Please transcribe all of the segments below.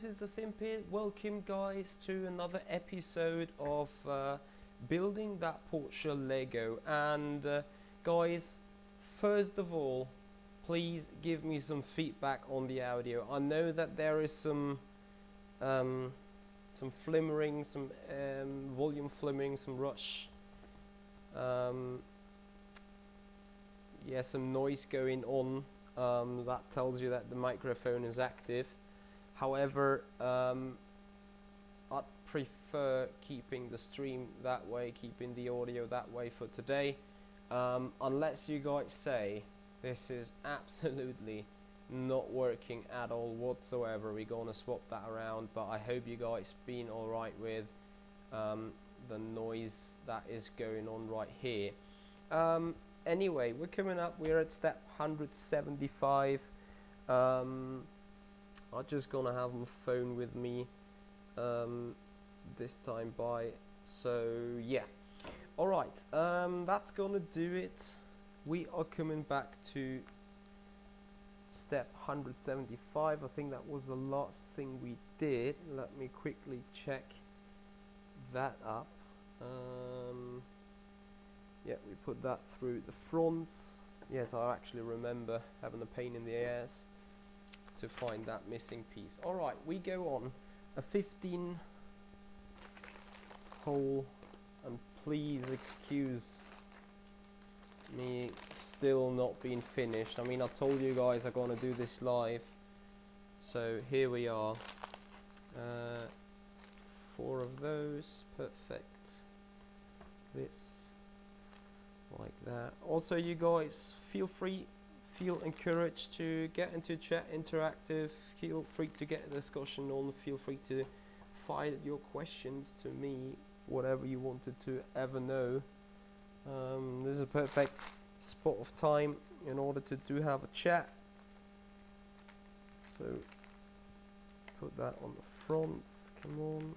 is the Sim here. Welcome guys to another episode of building that Porsche Lego. And guys, first of all, please give me some feedback on the audio. I know that there is some flimmering, some volume flimmering, some rush, yeah, some noise going on. That tells you that the microphone is active. However, I'd prefer keeping the stream that way, keeping the audio that way for today, unless you guys say this is absolutely not working at all whatsoever. We're gonna swap that around, but I hope you guys been alright with the noise that is going on right here. Anyway, we're coming up, we're at step 175. I'm just gonna have my phone with me this time by, so yeah. Alright, that's gonna do it. We are coming back to step 175. I think that was the last thing we did. Let me quickly check that up. Yeah, we put that through the fronts. Yes, I actually remember having a pain in the ass to find that missing piece. Alright, we go on a 15 hole, and please excuse me still not being finished. I mean, I told you guys I'm gonna do this live, so here we are. 4 of those, perfect. This like that. Also, you guys feel encouraged to get into chat interactive, feel free to get a discussion on, feel free to fire your questions to me, whatever you wanted to ever know. This is a perfect spot of time in order to have a chat, so put that on the fronts. Come on.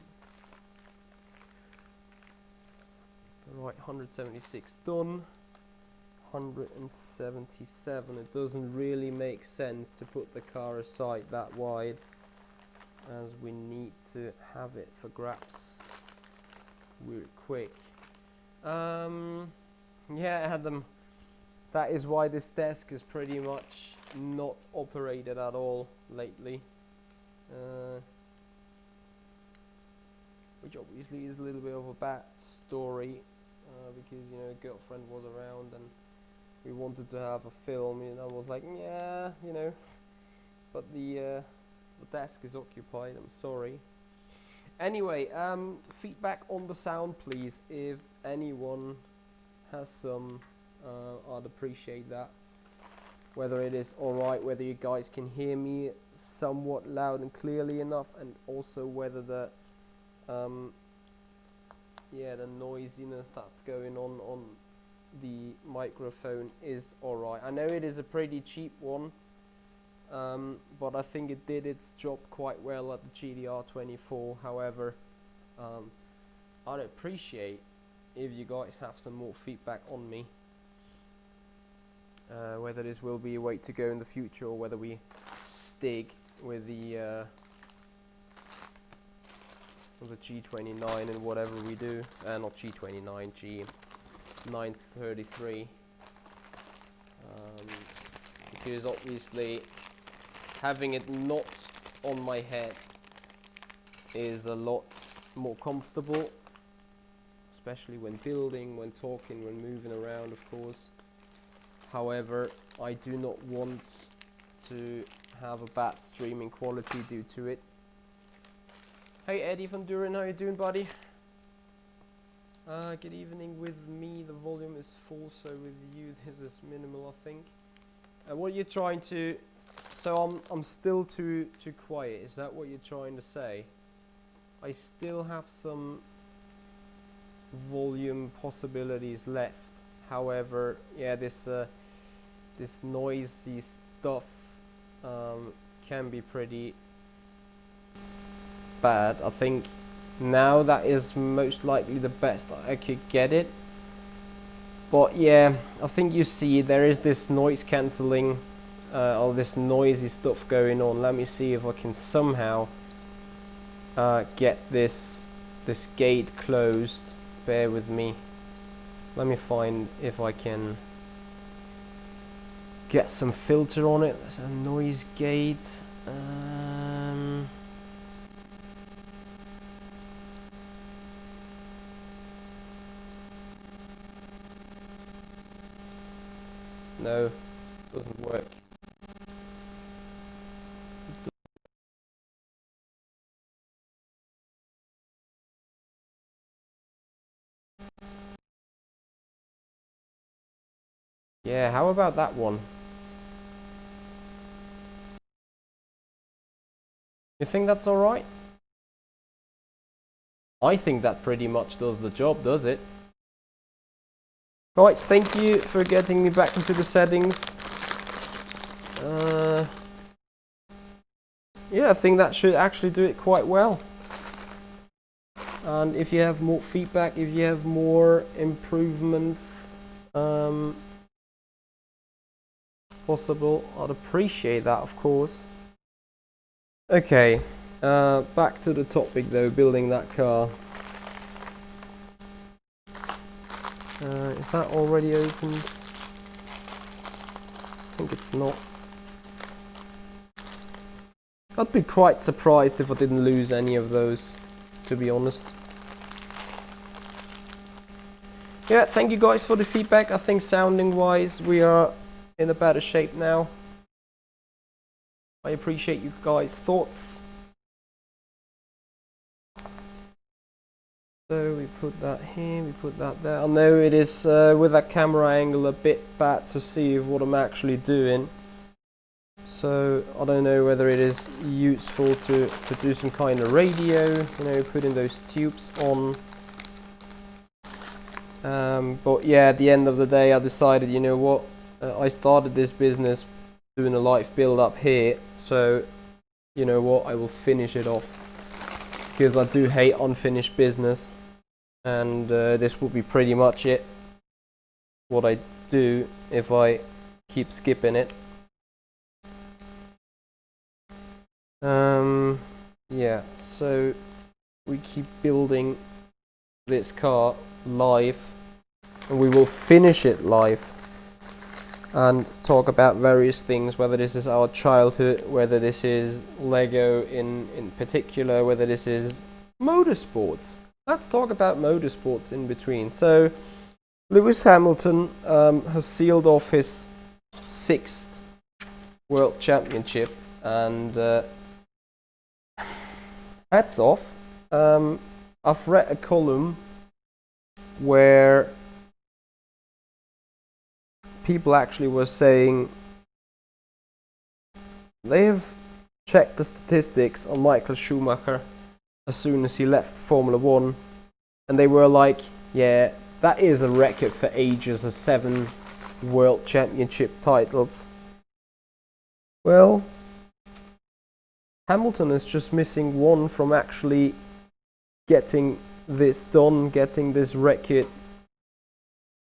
Right, 176 done. 177. It doesn't really make sense to put the car aside that wide, as we need to have it for grabs real quick. Yeah, Adam, that is why this desk is pretty much not operated at all lately, which obviously is a little bit of a bad story, because, you know, girlfriend was around and we wanted to have a film, and I was like, yeah, you know, but the desk is occupied. I'm sorry. Anyway, feedback on the sound, please. If anyone has some, I'd appreciate that. Whether it is alright, whether you guys can hear me somewhat loud and clearly enough, and also whether the yeah, the noisiness that's going on the microphone is alright. I know it is a pretty cheap one, but I think it did its job quite well at the GDR24. However, I'd appreciate if you guys have some more feedback on me, whether this will be a way to go in the future, or whether we stick with the G29 and whatever we do, not G29, G933, because obviously having it not on my head is a lot more comfortable, especially when building, when talking, when moving around, of course. However, I do not want to have a bad streaming quality due to it. Hey Eddie from Durin, how you doing, buddy? Good evening. With me the volume is full, so with you this is minimal, I think. What are you trying to... So I'm still too quiet, is that what you're trying to say? I still have some volume possibilities left. However, yeah, this noisy stuff can be pretty bad. I think now that is most likely the best I could get it, but yeah, I think you see there is this noise cancelling, all this noisy stuff going on. Let me see if I can somehow get this gate closed. Bear with me. Let me find if I can get some filter on it. There's a noise gate. No, doesn't work. Yeah, how about that one? You think that's alright? I think that pretty much does the job, does it? Guys, thank you for getting me back into the settings. Yeah, I think that should actually do it quite well. And if you have more feedback, if you have more improvements possible, I'd appreciate that, of course. Okay, back to the topic though, building that car. Is that already opened? I think it's not. I'd be quite surprised if I didn't lose any of those, to be honest. Yeah, thank you guys for the feedback. I think sounding wise we are in a better shape now. I appreciate you guys' thoughts. So we put that here, we put that there. I know it is with that camera angle a bit bad to see what I'm actually doing. So I don't know whether it is useful to do some kind of radio, you know, putting those tubes on. But yeah, at the end of the day I decided, you know what, I started this business doing a live build up here, so you know what, I will finish it off, because I do hate unfinished business. And this will be pretty much it, what I do if I keep skipping it. Yeah, so we keep building this car live, and we will finish it live and talk about various things, whether this is our childhood, whether this is Lego in particular, whether this is motorsports. Let's talk about motorsports in between. So Lewis Hamilton has sealed off his 6th World Championship, and hats off. I've read a column where people actually were saying they have checked the statistics on Michael Schumacher as soon as he left Formula 1, and they were like, yeah, that is a record for ages, as 7 World Championship titles. Well, Hamilton is just missing 1 from actually getting this done, getting this record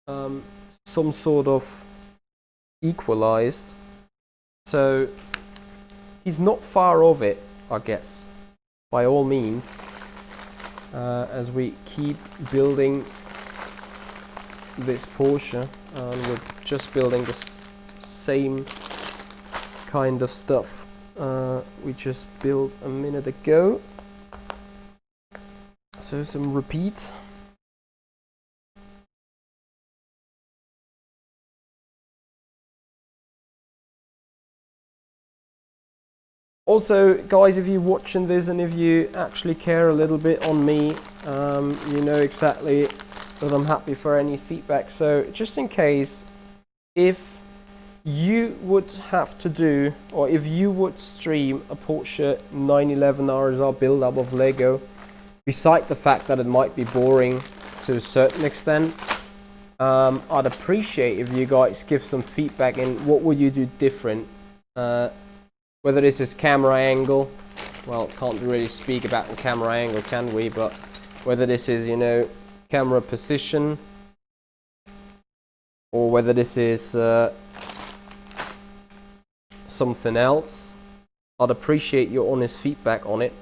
some sort of equalized. So he's not far off it, I guess, by all means, as we keep building this Porsche, and we're just building the same kind of stuff we just built a minute ago. So some repeat. Also, guys, if you're watching this and if you actually care a little bit on me, you know exactly that I'm happy for any feedback. So just in case, if you would have to do, or if you would stream a Porsche 911 RSR build up of Lego, beside the fact that it might be boring to a certain extent, I'd appreciate if you guys give some feedback in what would you do different. Whether this is camera angle, well, can't really speak about the camera angle, can we? But whether this is, you know, camera position, or whether this is something else, I'd appreciate your honest feedback on it.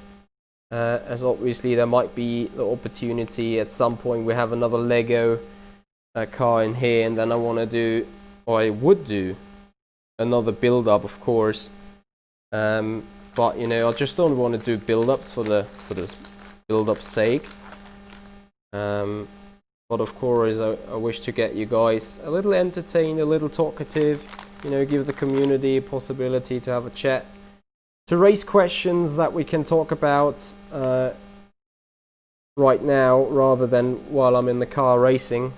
as obviously there might be the opportunity at some point we have another Lego car in here, and then I want to do, or I would do, another build up, of course. But you know, I just don't want to do build ups for the build up's sake. But of course, I wish to get you guys a little entertained, a little talkative. You know, give the community a possibility to have a chat, to raise questions that we can talk about right now rather than while I'm in the car racing.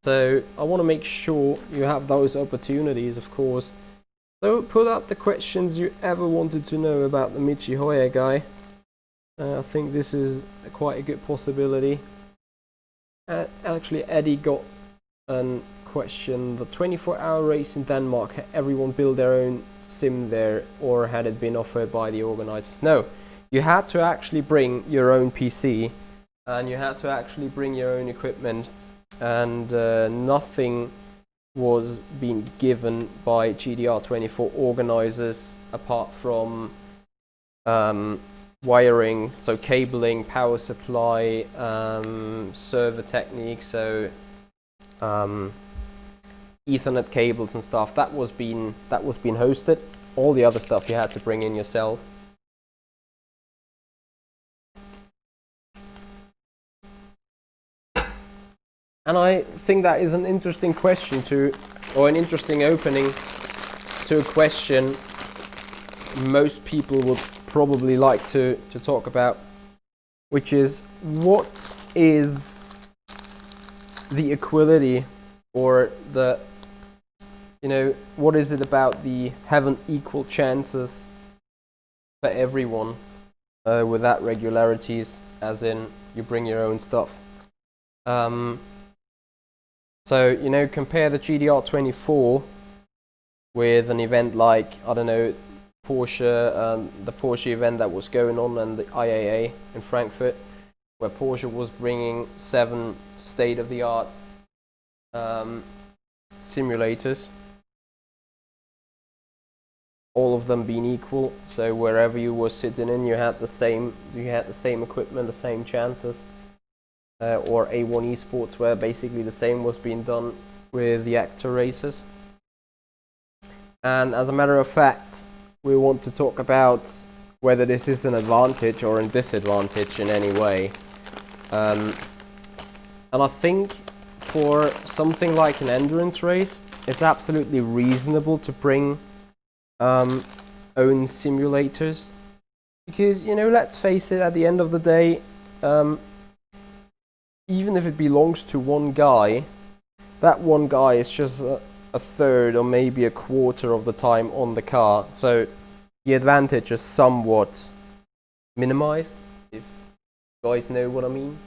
So I want to make sure you have those opportunities, of course. So put up the questions you ever wanted to know about the Michi Hoya guy. I think this is quite a good possibility. Actually, Eddie got a question. The 24-hour race in Denmark, had everyone build their own sim there, or had it been offered by the organizers? No, you had to actually bring your own PC, and you had to actually bring your own equipment, and nothing was being given by GDR24 organizers apart from wiring, so cabling, power supply, server Technic, so Ethernet cables and stuff. That was being hosted. All the other stuff you had to bring in yourself. And I think that is an interesting question or an interesting opening to a question most people would probably like to talk about, which is, what is the equality, or the, you know, what is it about the having equal chances for everyone without regularities, as in you bring your own stuff. So, you know, compare the GDR24 with an event like, I don't know, Porsche, the Porsche event that was going on, and the IAA in Frankfurt, where Porsche was bringing 7 state-of-the-art simulators, all of them being equal. So wherever you were sitting in, you had the same equipment, the same chances. Or A1 Esports, where basically the same was being done with the actor races. And as a matter of fact, we want to talk about whether this is an advantage or a disadvantage in any way. And I think for something like an endurance race, it's absolutely reasonable to bring own simulators, because, you know, let's face it, at the end of the day, even if it belongs to one guy, that one guy is just a third or maybe a quarter of the time on the car. So the advantage is somewhat minimized, if you guys know what I mean.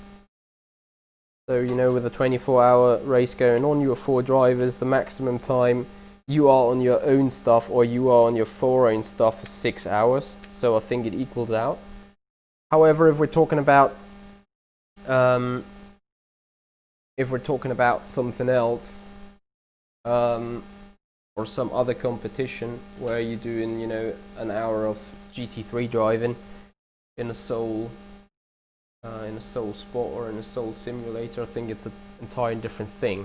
So, you know, with a 24-hour race going on, you are 4 drivers, the maximum time you are on your own stuff, or you are on your 4 own stuff, is 6 hours. So I think it equals out. However, if we're talking about something else, or some other competition where you're doing, you know, an hour of GT3 driving in a sole spot or in a sole simulator, I think it's an entirely different thing.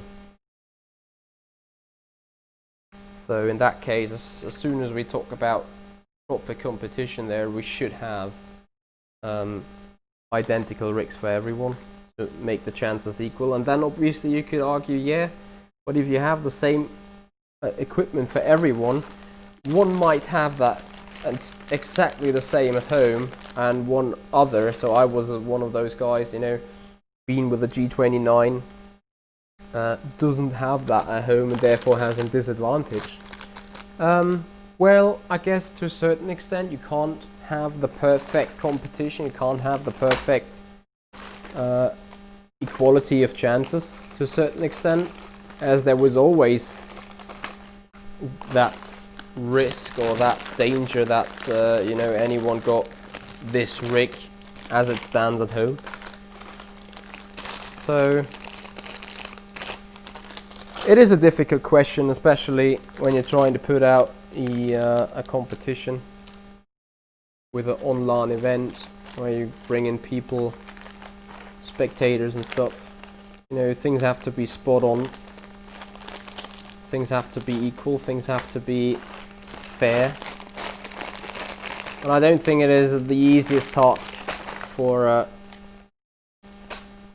So in that case, as soon as we talk about proper competition there, we should have identical rigs for everyone to make the chances equal. And then obviously you could argue, yeah, but if you have the same equipment for everyone, one might have that and exactly the same at home, and one other, so I was one of those guys, you know, being with a G29, doesn't have that at home and therefore has a disadvantage. Well, I guess to a certain extent you can't have the perfect competition, you can't have the perfect equality of chances to a certain extent, as there was always that risk or that danger that you know, anyone got this rig as it stands at home. So it is a difficult question, especially when you're trying to put out a competition with an online event where you bring in people, spectators and stuff. You know, things have to be spot on. Things have to be equal. Things have to be fair. And I don't think it is the easiest task for an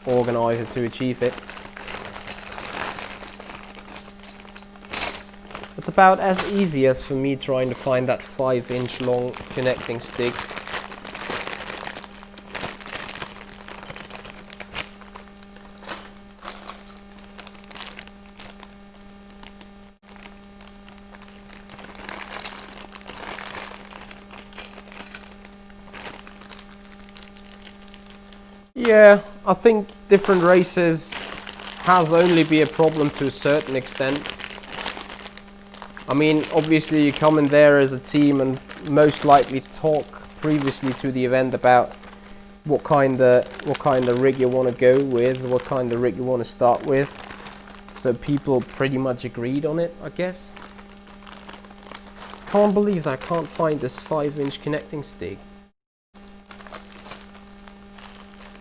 organizer to achieve it. It's about as easy as for me trying to find that 5-inch long connecting stick. Yeah, I think different races has only be a problem to a certain extent. I mean, obviously you come in there as a team and most likely talk previously to the event about what kind of rig you want to go with, what kind of rig you want to start with. So people pretty much agreed on it, I guess. Can't believe that I can't find this 5-inch connecting stick.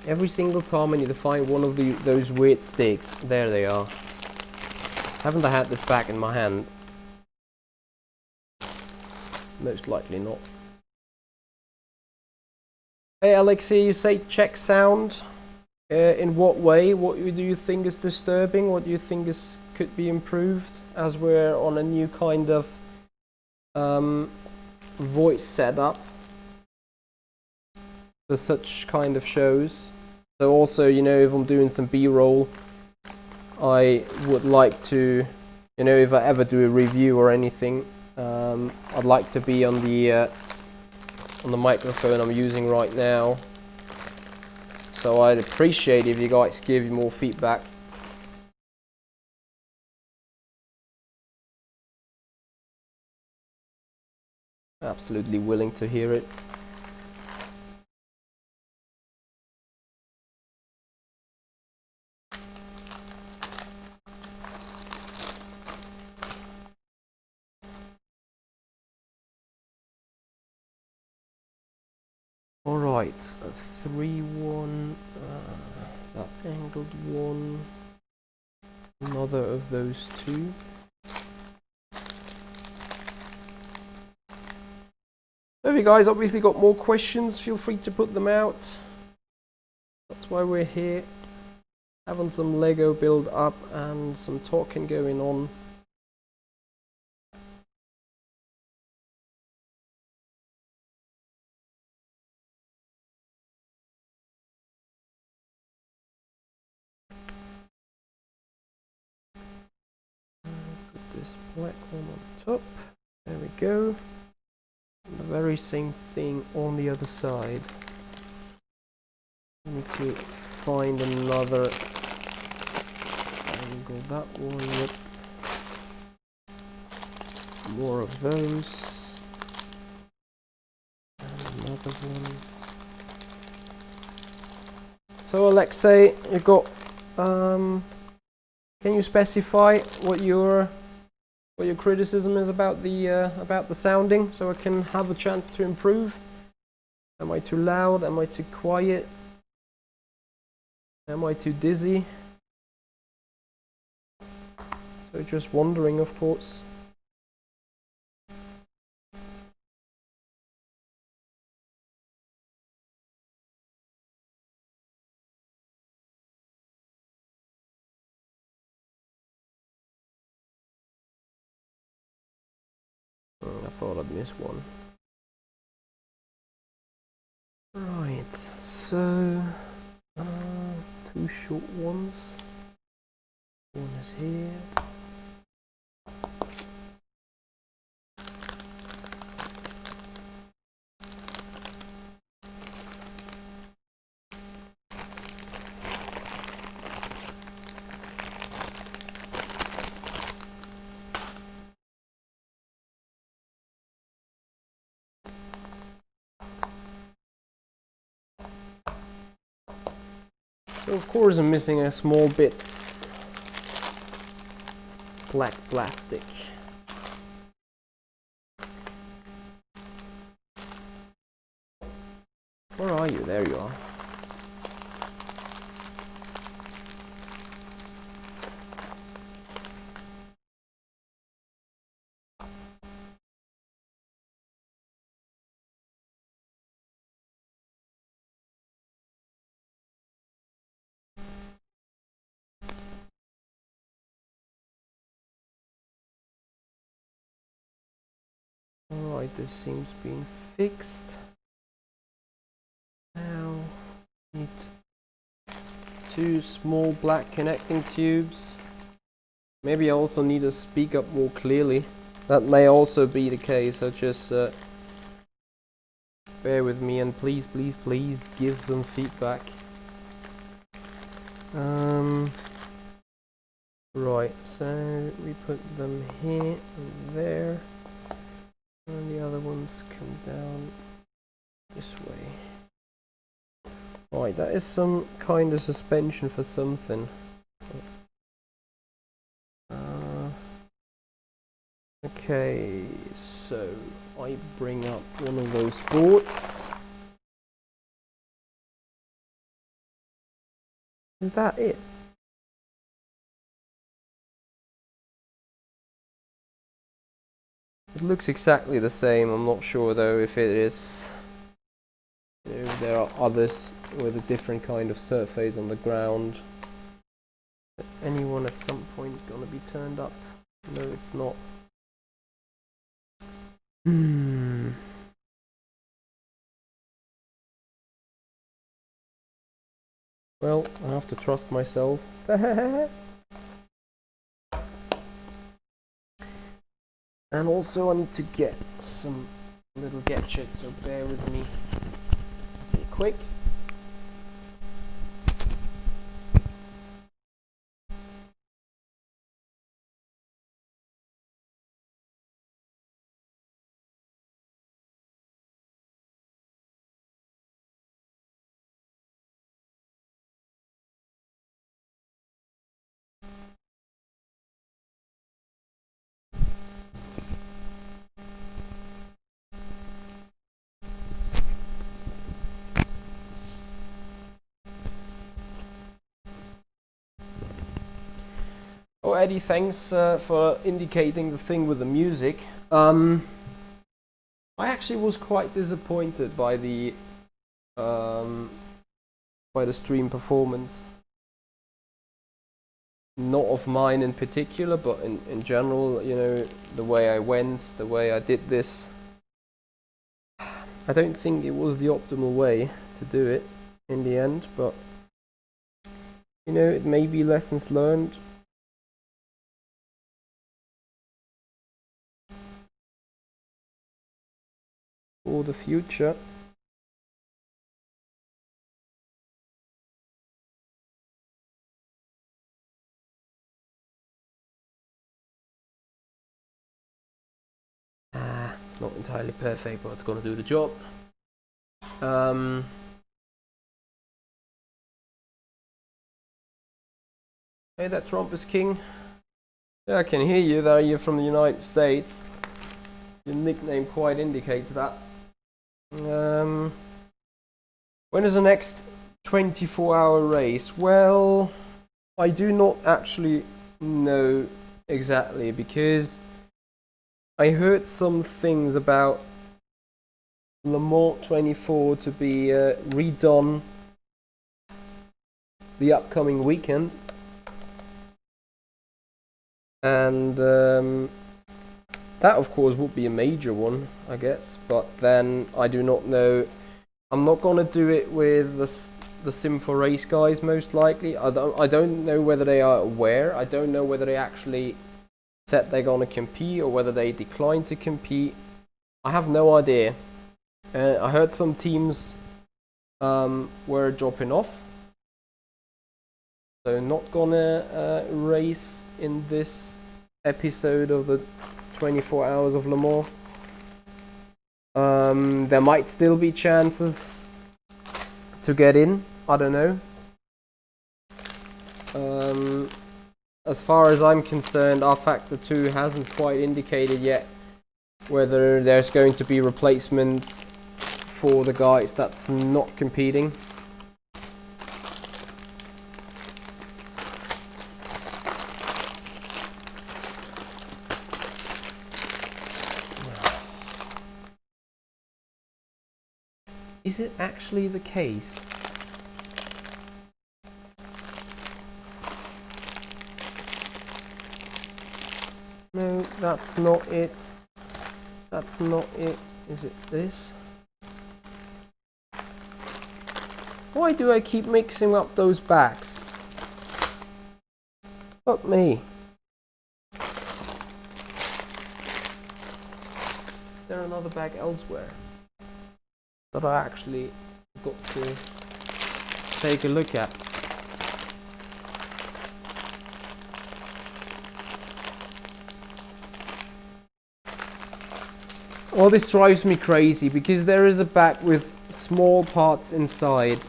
Every single time I need to find one of those weird sticks. There they are. Haven't I had this back in my hand? Most likely not. Hey Alexei, you say check sound. In what way? What do you think is disturbing? What do you think could be improved? As we're on a new kind of voice setup for such kind of shows. So also, you know, if I'm doing some B-roll, I would like to, you know, if I ever do a review or anything, I'd like to be on the microphone I'm using right now. So I'd appreciate if you guys give me more feedback. Absolutely willing to hear it. Alright, a 3-1, that angled one, another of those two. So if you guys obviously got more questions, feel free to put them out. That's why we're here, having some Lego build up and some talking going on. Put this black one on top. There we go. And the very same thing on the other side. I need to find another angle. That one. Yep. More of those. And another one. So Alexei, you got. Can you specify what your criticism is about the sounding, so I can have a chance to improve? Am I too loud? Am I too quiet? Am I too dizzy? So just wondering, of course. I thought I'd miss one. Right, so 2 short ones. One is here. So of course I'm missing a small bits black plastic. Alright. are you? There you are. Alright, this seems being fixed. Now, need 2 small black connecting tubes. Maybe I also need to speak up more clearly. That may also be the case. So just bear with me and please give some feedback. Right, so we put them here and there. And the other ones come down this way. Right, that is some kind of suspension for something. Okay, so I bring up one of those boards. Is that it? It looks exactly the same. I'm not sure though if it is. You know, there are others with a different kind of surface on the ground. Anyone at some point gonna be turned up? No, it's not. Well, I have to trust myself. And also I need to get some little gadgets, so bear with me real quick. Oh, Eddie, thanks for indicating the thing with the music. I actually was quite disappointed by the stream performance. Not of mine in particular, but in general, you know, the way I went, the way I did this. I don't think it was the optimal way to do it in the end, but you know, it may be lessons learned. For the future. Not entirely perfect, but it's gonna do the job. Hey, that Trump is king. Yeah, I can hear you there. You're from the United States. Your nickname quite indicates that. When is the next 24-hour race? Well, I do not actually know exactly, because I heard some things about Le Mans 24 to be redone the upcoming weekend, and that of course would be a major one, I guess, but then I do not know. I'm not gonna do it with the Sim4Race guys, most likely. I don't know whether they are aware. I don't know whether they actually said they're gonna compete or whether they declined to compete. I have no idea. I heard some teams were dropping off, so not gonna race in this episode of the 24 Hours of Le Mans. There might still be chances to get in. I don't know. As far as I'm concerned, R-Factor 2 hasn't quite indicated yet whether there's going to be replacements for the guys that's not competing. Is it actually the case? No, that's not it. That's not it. Is it this? Why do I keep mixing up those backs? Fuck me. Is there another bag elsewhere that I actually got to take a look at? Well, this drives me crazy because there is a bag with small parts inside,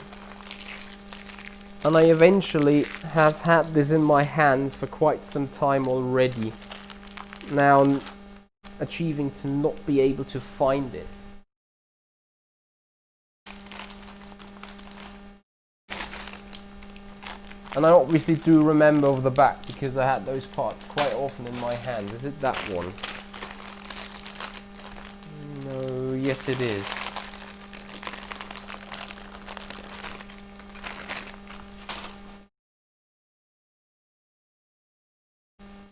and I eventually have had this in my hands for quite some time already. Now I'm achieving to not be able to find it. And I obviously do remember of the back because I had those parts quite often in my hands. Is it that one? No, yes it is.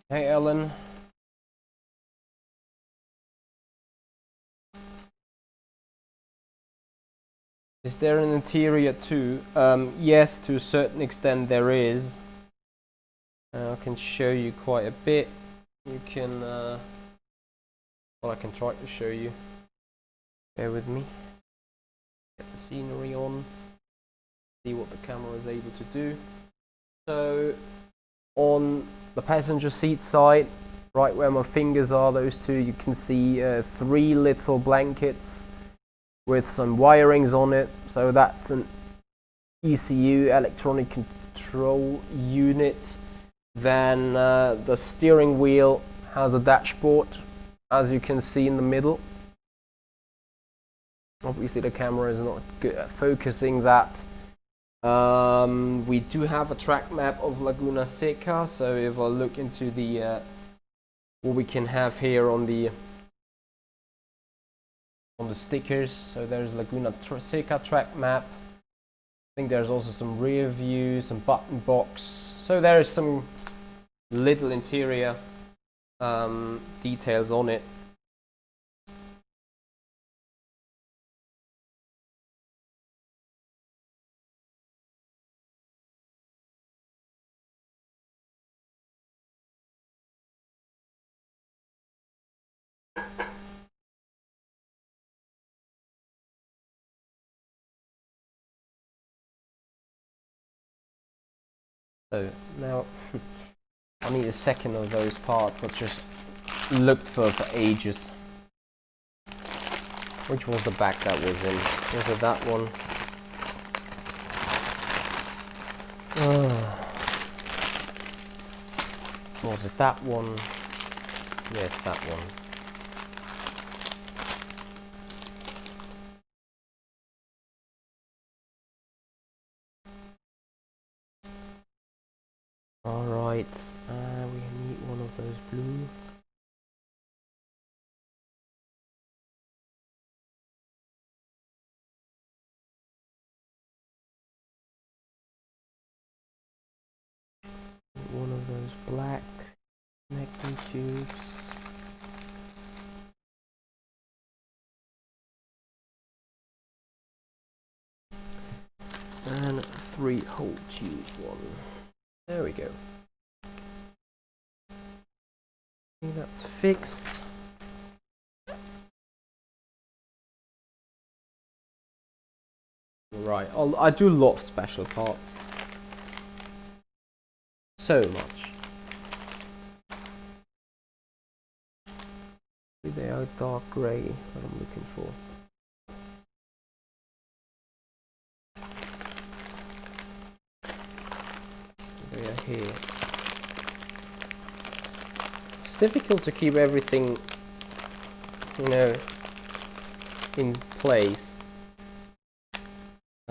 Hey Ellen. Is there an interior too? Yes, to a certain extent there is. I can show you quite a bit. You can, well, I can try to show you. Bear with me. Get the scenery on. See what the camera is able to do. So, on the passenger seat side, right where my fingers are, those two, you can see 3 little blankets with some wirings on it. So that's an ECU, electronic control unit. Then the steering wheel has a dashboard, as you can see in the middle. Obviously the camera is not good at focusing that. We do have a track map of Laguna Seca, so if I look into the what we can have here on the stickers, so there's Laguna Seca track map. I think there's also some rear view, some button box, so there is some little interior details on it. So now I need a second of those parts. I just looked for ages. Which was the back that was in? Was it that one? Was it that one? Yes, that one. Alright, we need one of those blue. One of those black connecting tubes. And 3-hole tube one. There we go. I think that's fixed. Right, I do love special parts. So much. They are dark grey that I'm looking for. They are here. It's difficult to keep everything, you know, in place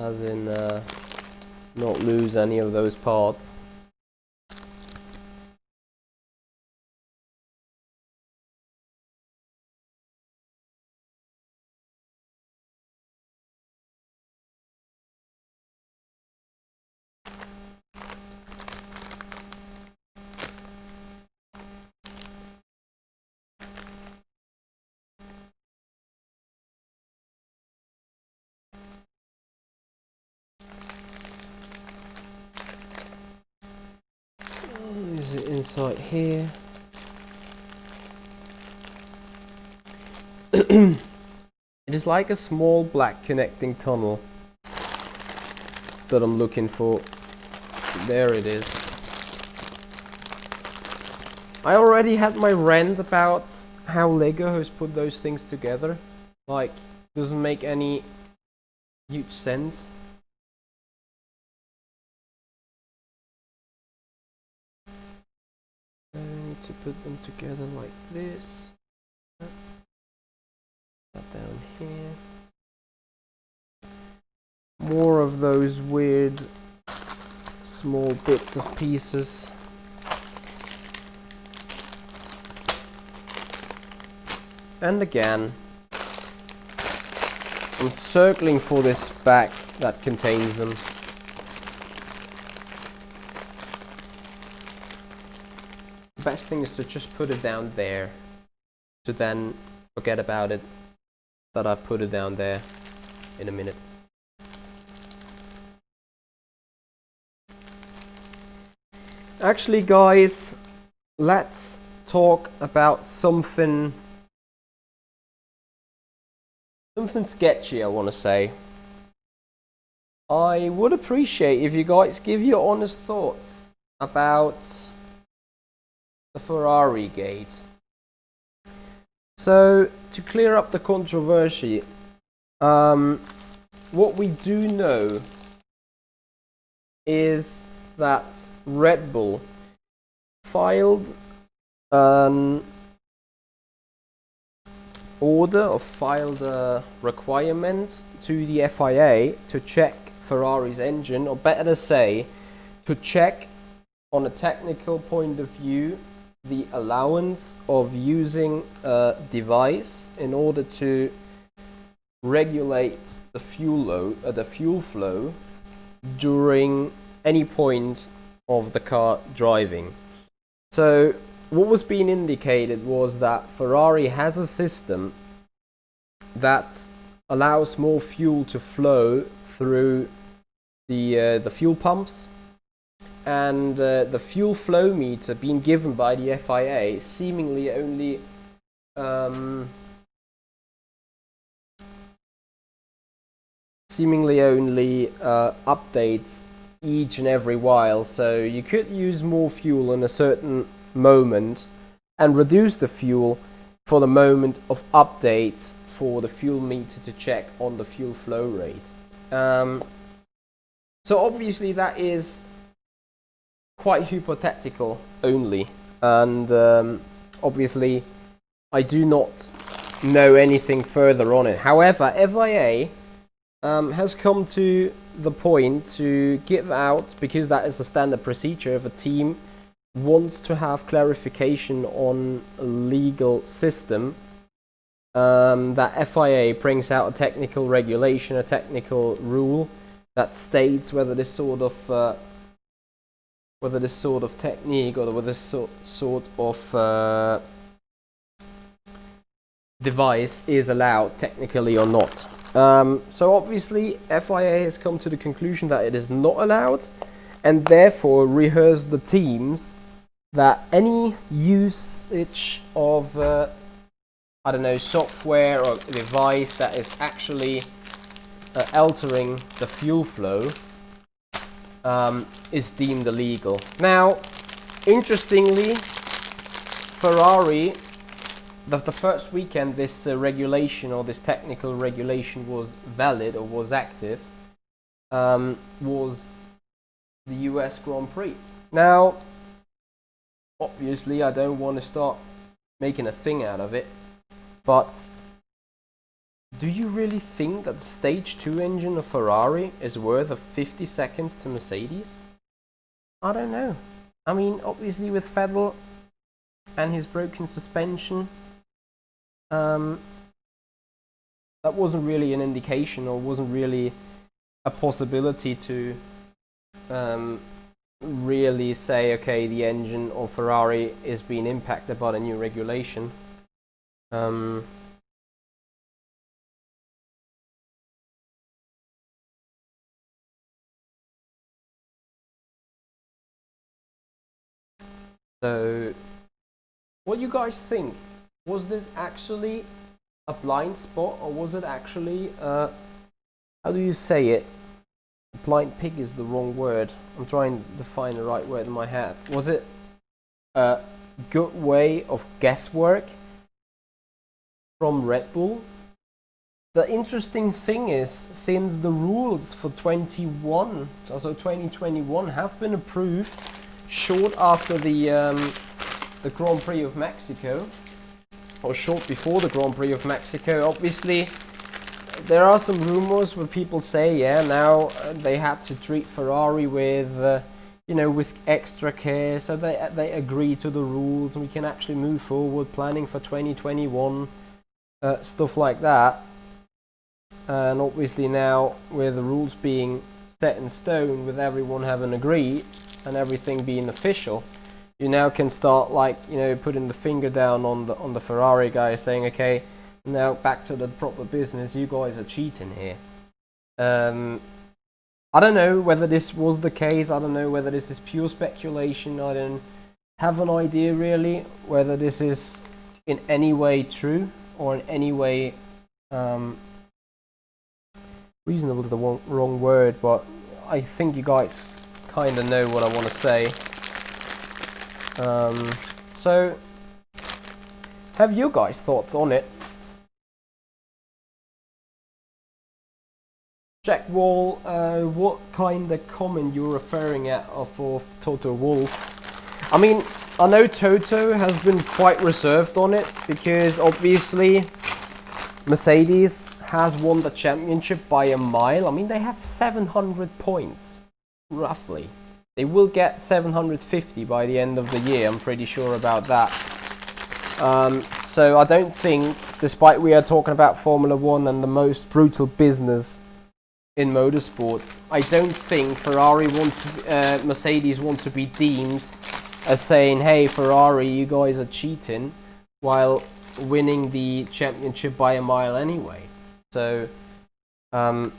as in not lose any of those parts. Is it inside here? It is like a small black connecting tunnel that I'm looking for. There it is. I already had my rant about how Lego has put those things together. Like, doesn't make any huge sense. I need to put them together like this. That down here. More of those weird small bits of pieces. And again, I'm circling for this bag that contains them. The best thing is to just put it down there, to then forget about it, that I put it down there in a minute. Actually, guys, let's talk about something sketchy, I want to say. I would appreciate if you guys give your honest thoughts about the Ferrari gate. So, to clear up the controversy, what we do know is that Red Bull filed an order or filed a requirement to the FIA to check Ferrari's engine, or better to say, to check on a technical point of view the allowance of using a device in order to regulate the fuel flow during any point of the car driving. So what was being indicated was that Ferrari has a system that allows more fuel to flow through the fuel pumps, and the fuel flow meter being given by the FIA seemingly only updates each and every while. So you could use more fuel in a certain moment and reduce the fuel for the moment of update for the fuel meter to check on the fuel flow rate. So obviously that is quite hypothetical only, and obviously I do not know anything further on it. However, FIA has come to the point to give out, because that is the standard procedure if a team wants to have clarification on a legal system, that FIA brings out a technical regulation, a technical rule that states whether this sort of technique or whether this sort of device is allowed technically or not. So obviously FIA has come to the conclusion that it is not allowed, and therefore rehearsed the teams that any usage of I don't know, software or device that is actually altering the fuel flow is deemed illegal. Now, interestingly, Ferrari, the first weekend this regulation or this technical regulation was valid or was active, was the US Grand Prix. Now, obviously I don't want to start making a thing out of it, but do you really think that the stage 2 engine of Ferrari is worth of 50 seconds to Mercedes? I don't know. I mean, obviously with Vettel and his broken suspension, that wasn't really an indication, or wasn't really a possibility to really say, okay, the engine of Ferrari is being impacted by the new regulation. So, what do you guys think? Was this actually a blind spot, or was it actually, how do you say it? Blind pig is the wrong word. I'm trying to find the right word in my head. Was it a good way of guesswork from Red Bull? The interesting thing is, since the rules for 2021 have been approved short after the Grand Prix of Mexico, or short before the Grand Prix of Mexico, obviously there are some rumors where people say, yeah, now they had to treat Ferrari with, you know, with extra care, so they agree to the rules and we can actually move forward, planning for 2021, stuff like that. And obviously now, with the rules being set in stone, with everyone having agreed and everything being official, you now can start, like, you know, putting the finger down on the Ferrari guy, saying, okay, now back to the proper business, you guys are cheating here. I don't know whether this was the case, I don't know whether this is pure speculation, I don't have an idea really whether this is in any way true, or in any way reasonable is the wrong word, but I think you guys kind of know what I want to say. So, have you guys thoughts on it? Jack Wall, what kind of comment you're referring at of Toto Wolff? I mean, I know Toto has been quite reserved on it, because obviously Mercedes has won the championship by a mile. I mean, they have 700 points, roughly. They will get 750 by the end of the year, I'm pretty sure about that. So I don't think, despite we are talking about Formula 1 and the most brutal business in motorsports, I don't think Mercedes want to be deemed as saying, hey Ferrari, you guys are cheating, while winning the championship by a mile anyway. So, I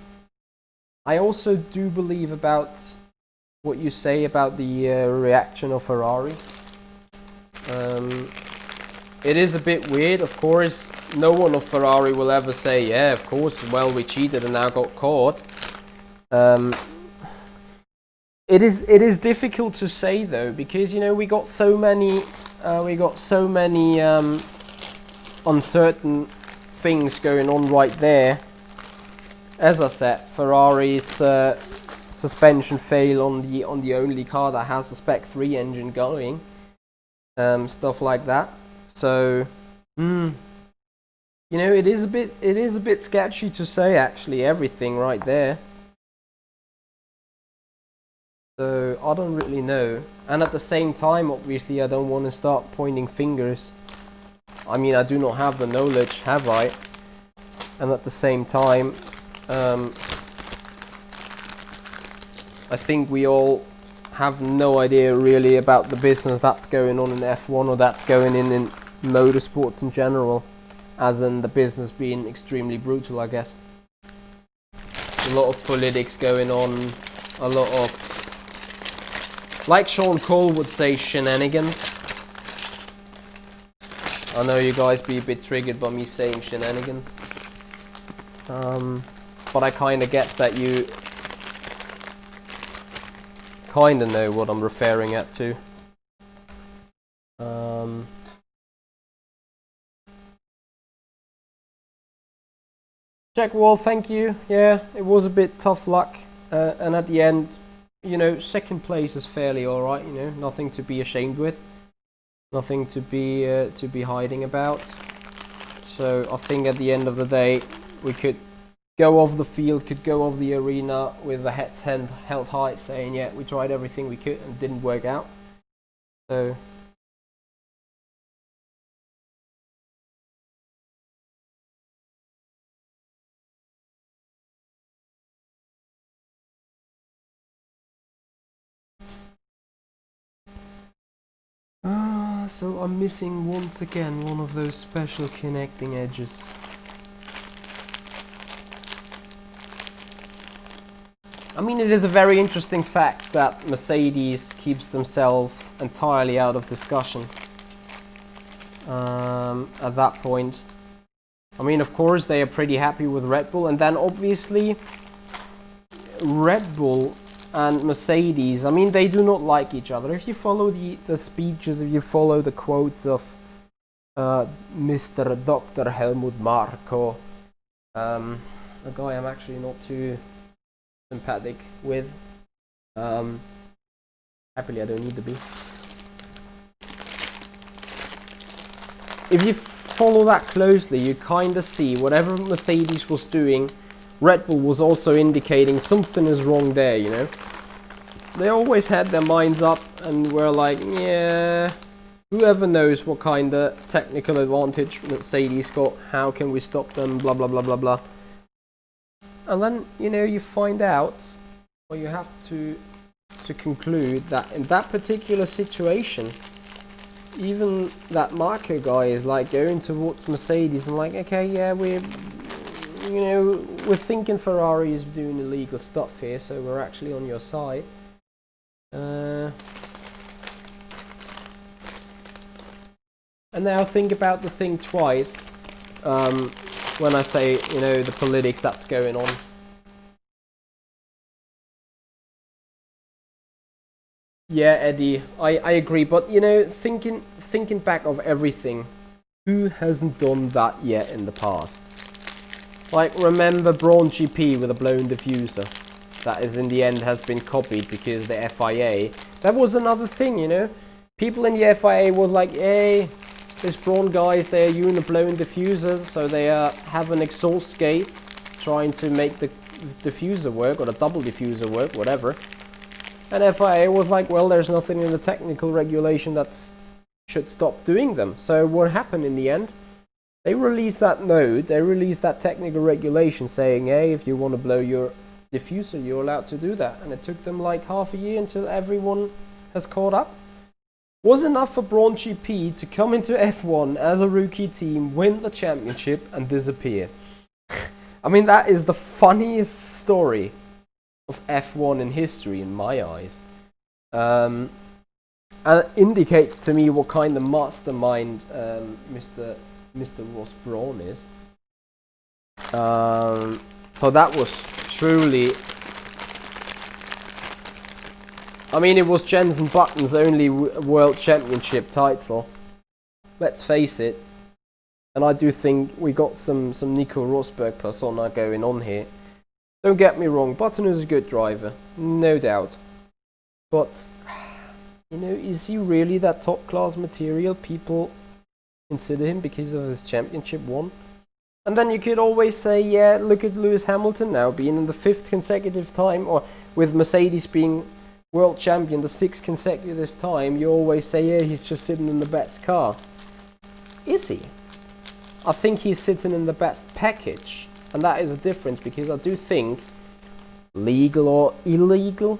also do believe about what you say about the reaction of Ferrari. It is a bit weird, of course. No one of Ferrari will ever say, yeah, of course, well, we cheated and now got caught. It is difficult to say though, because, you know, we got so many uncertain things going on right there. As I said, Ferrari's suspension fail on the only car that has the Spec 3 engine going, stuff like that. So, you know, it is a bit sketchy to say actually everything right there. So I don't really know, and at the same time, obviously, I don't want to start pointing fingers. I mean, I do not have the knowledge, have I? And at the same time, I think we all have no idea really about the business that's going on in F1, or that's going in motorsports in general, as in the business being extremely brutal, I guess. A lot of politics going on, a lot of, like Sean Cole would say, shenanigans. I know you guys be a bit triggered by me saying shenanigans. But I kind of guess that you kind of know what I'm referring at to. Jack Wall, thank you. Yeah, it was a bit tough luck. And at the end, you know, second place is fairly alright, you know, nothing to be ashamed with. Nothing to be hiding about. So I think at the end of the day, we could go off the field, could go off the arena with the heads held high, saying, yeah, we tried everything we could and didn't work out. So so I'm missing once again one of those special connecting edges. I mean, it is a very interesting fact that Mercedes keeps themselves entirely out of discussion at that point. I mean, of course, they are pretty happy with Red Bull, and then obviously Red Bull and Mercedes, I mean, they do not like each other. If you follow the speeches, if you follow the quotes of Mr. Dr. Helmut Marko, a guy I'm actually not too sympathetic with. Happily, I don't need to be. If you follow that closely, you kind of see whatever Mercedes was doing, Red Bull was also indicating something is wrong there, you know. They always had their minds up and were like, yeah, whoever knows what kind of technical advantage Mercedes got, how can we stop them, blah, blah, blah, blah, blah. And then, you know, you find out, or you have to conclude that in that particular situation, even that Marco guy is like going towards Mercedes and like, okay, yeah, we're thinking Ferrari is doing illegal stuff here, so we're actually on your side. And now think about the thing twice when I say, you know, the politics that's going on. Yeah, Eddie, I agree, but you know, thinking back of everything, who hasn't done that yet in the past? Like, remember Braun GP with a blown diffuser? That is in the end has been copied because the FIA, that was another thing, you know? People in the FIA were like, hey, this Braun guys, they're using a blown diffuser, so they have an exhaust gates trying to make the diffuser work, or the double diffuser work, whatever. And FIA was like, well, there's nothing in the technical regulation that should stop doing them. So what happened in the end? They released that note, they released that technical regulation saying, hey, if you want to blow your diffuser, you're allowed to do that. And it took them like half a year until everyone has caught up. Was enough for Braun GP to come into F1 as a rookie team, win the championship and disappear. I mean, that is the funniest story of F1 in history in my eyes. And it indicates to me what kind of mastermind Mr. Ross Braun is. So that was truly, I mean, it was Jensen Button's only world championship title. Let's face it. And I do think we got some Nico Rosberg persona going on here. Don't get me wrong, Button is a good driver, no doubt. But, you know, is he really that top class material people consider him because of his championship won? And then you could always say, yeah, look at Lewis Hamilton now, being in the 5th consecutive time, or with Mercedes being world champion the 6th consecutive time, you always say, yeah, he's just sitting in the best car. Is he? I think he's sitting in the best package. And that is a difference, because I do think, legal or illegal,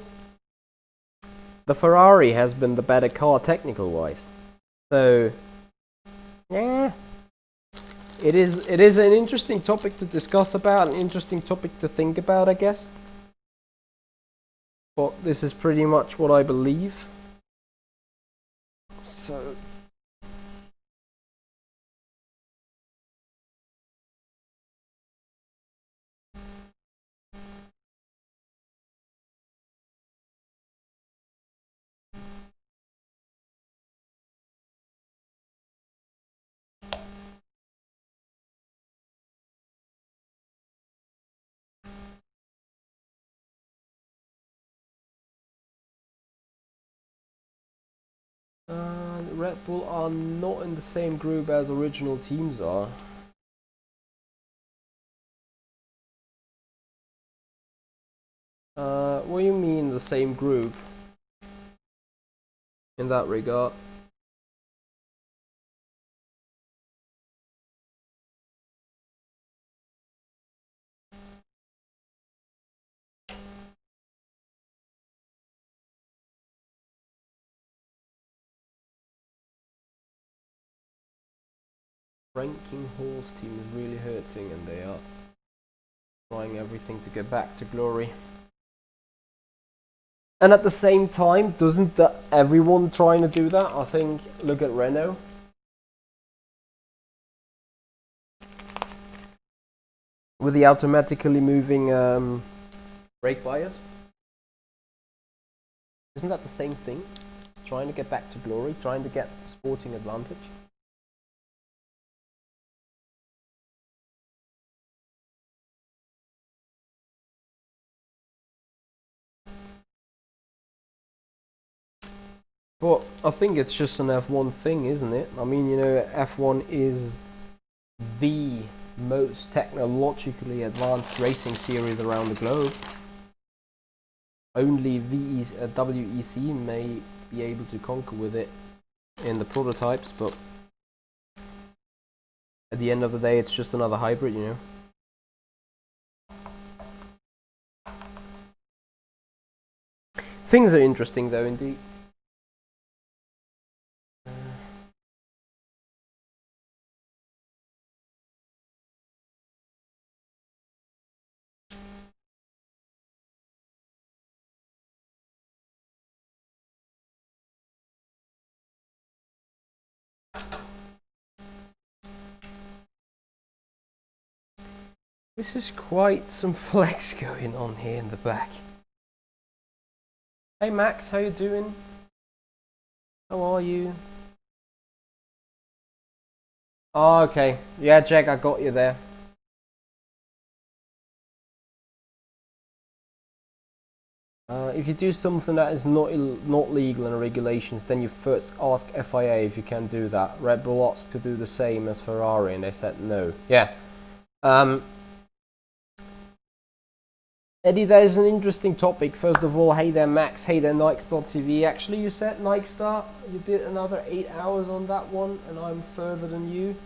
the Ferrari has been the better car technical wise. So, yeah, it is an interesting topic to discuss about, an interesting topic to think about, I guess. But this is pretty much what I believe. So, Red Bull are not in the same group as original teams are. What do you mean the same group in that regard? Ranking Hall's team is really hurting, and they are trying everything to get back to glory. And at the same time, doesn't everyone trying to do that? I think, look at Renault. With the automatically moving brake bias. Isn't that the same thing? Trying to get back to glory, trying to get sporting advantage. But I think it's just an F1 thing, isn't it? I mean, you know, F1 is the most technologically advanced racing series around the globe. Only WEC may be able to conquer with it in the prototypes, but at the end of the day, it's just another hybrid, you know. Things are interesting though, indeed. This is quite some flex going on here in the back. Hey Max, how you doing? How are you? Oh, okay. Yeah, Jack, I got you there. If you do something that is not legal in the regulations, then you first ask FIA if you can do that. Red Bull asked to do the same as Ferrari, and they said no. Yeah. Eddie, that is an interesting topic. First of all, hey there, Max. Hey there, Nikestar.tv. Actually, you said Nikestar. You did another 8 hours on that one, and I'm further than you.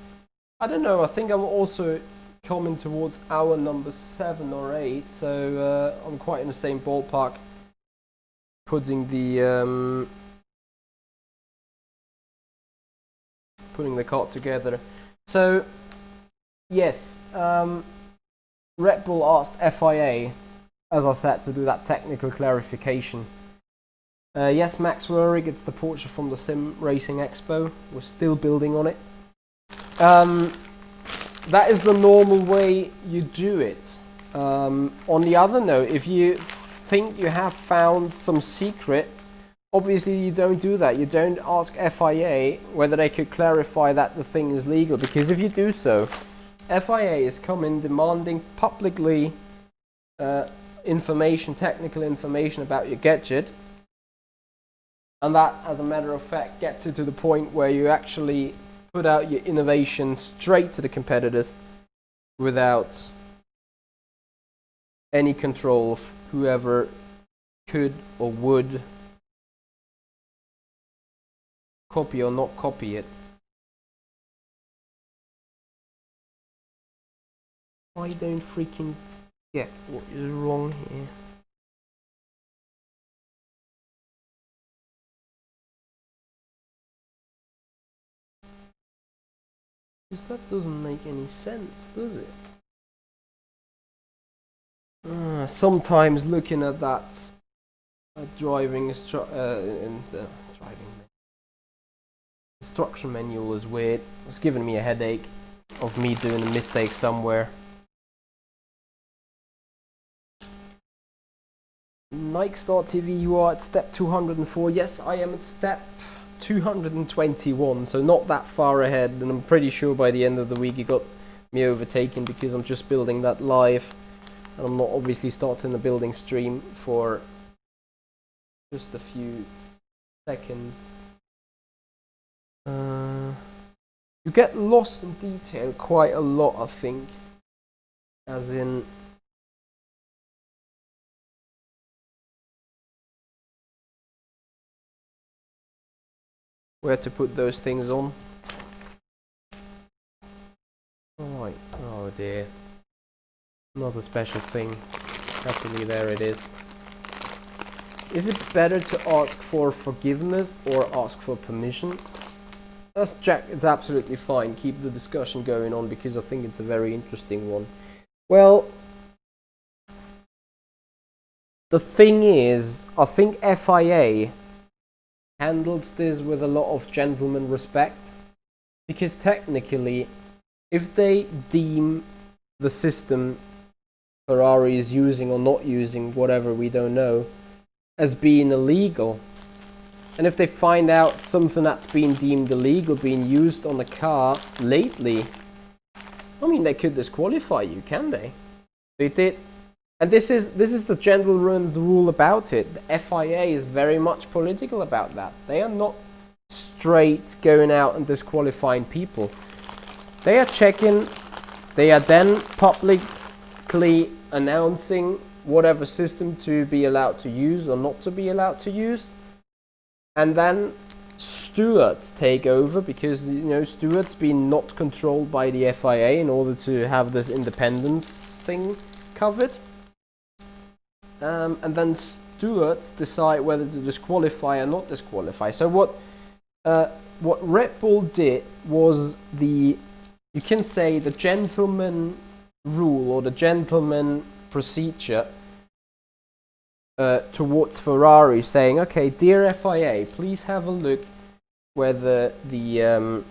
I don't know. I think I'm also coming towards hour number 7 or 8, so I'm quite in the same ballpark. Putting the cart together. So yes, Red Bull asked FIA, as I said, to do that technical clarification. Yes, Max Rohrig, it's the Porsche from the Simracing Expo. We're still building on it. That is the normal way you do it. On the other note, if you think you have found some secret, obviously you don't do that. You don't ask FIA whether they could clarify that the thing is legal, because if you do so, FIA is coming demanding publicly information, technical information about your gadget, and that, as a matter of fact, gets you to the point where you actually put out your innovation straight to the competitors without any control of whoever could or would copy or not copy it. I don't freaking get what is wrong here. Because that doesn't make any sense, does it? Sometimes looking at that driving instruction manual is weird. It's giving me a headache of me doing a mistake somewhere. Nikestar.tv, you are at step 204. Yes, I am at step 221, so not that far ahead, and I'm pretty sure by the end of the week you got me overtaken, because I'm just building that live, and I'm not obviously starting the building stream for just a few seconds. You get lost in detail quite a lot, I think, as in where to put those things on. Alright, oh dear. Another special thing. Happily, there it is. Is it better to ask for forgiveness or ask for permission? That's Jack, it's absolutely fine. Keep the discussion going on because I think it's a very interesting one. Well, the thing is, I think FIA handles this with a lot of gentleman respect. Because technically, if they deem the system Ferrari is using or not using, whatever, we don't know, as being illegal, and if they find out something that's been deemed illegal being used on a car lately, I mean, they could disqualify you, can they? They did, and this is the general rule about it. The FIA is very much political about that. They are not straight going out and disqualifying people. They are checking. They are then publicly announcing whatever system to be allowed to use or not to be allowed to use, and then stewards take over because, you know, stewards being not controlled by the FIA in order to have this independence thing covered, and then stewards decide whether to disqualify or not disqualify. So what Red Bull did was you can say the gentleman rule or the gentleman procedure towards Ferrari, saying, okay, dear FIA, please have a look whether the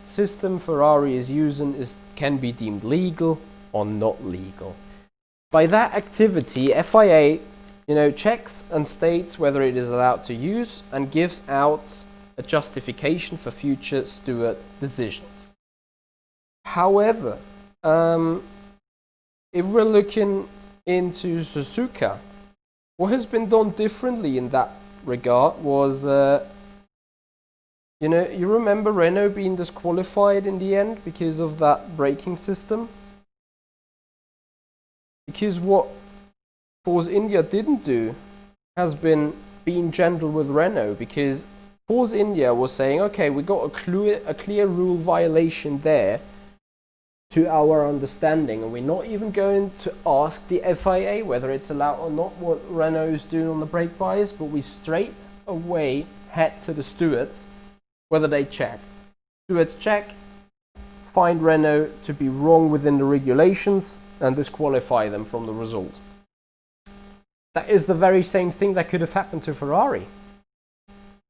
system Ferrari is using can be deemed legal or not legal. By that activity, FIA, you know, checks and states whether it is allowed to use and gives out a justification for future steward decisions. However, if we're looking into Suzuka, what has been done differently in that regard was, you know, you remember Renault being disqualified in the end because of that braking system? Because what Force India didn't do has been being gentle with Renault, because Force India was saying, okay, we got a clear rule violation there to our understanding, and we're not even going to ask the FIA whether it's allowed or not what Renault is doing on the brake bias, but we straight away head to the stewards whether they check. Stewards check, find Renault to be wrong within the regulations and disqualify them from the result. That is the very same thing that could have happened to Ferrari.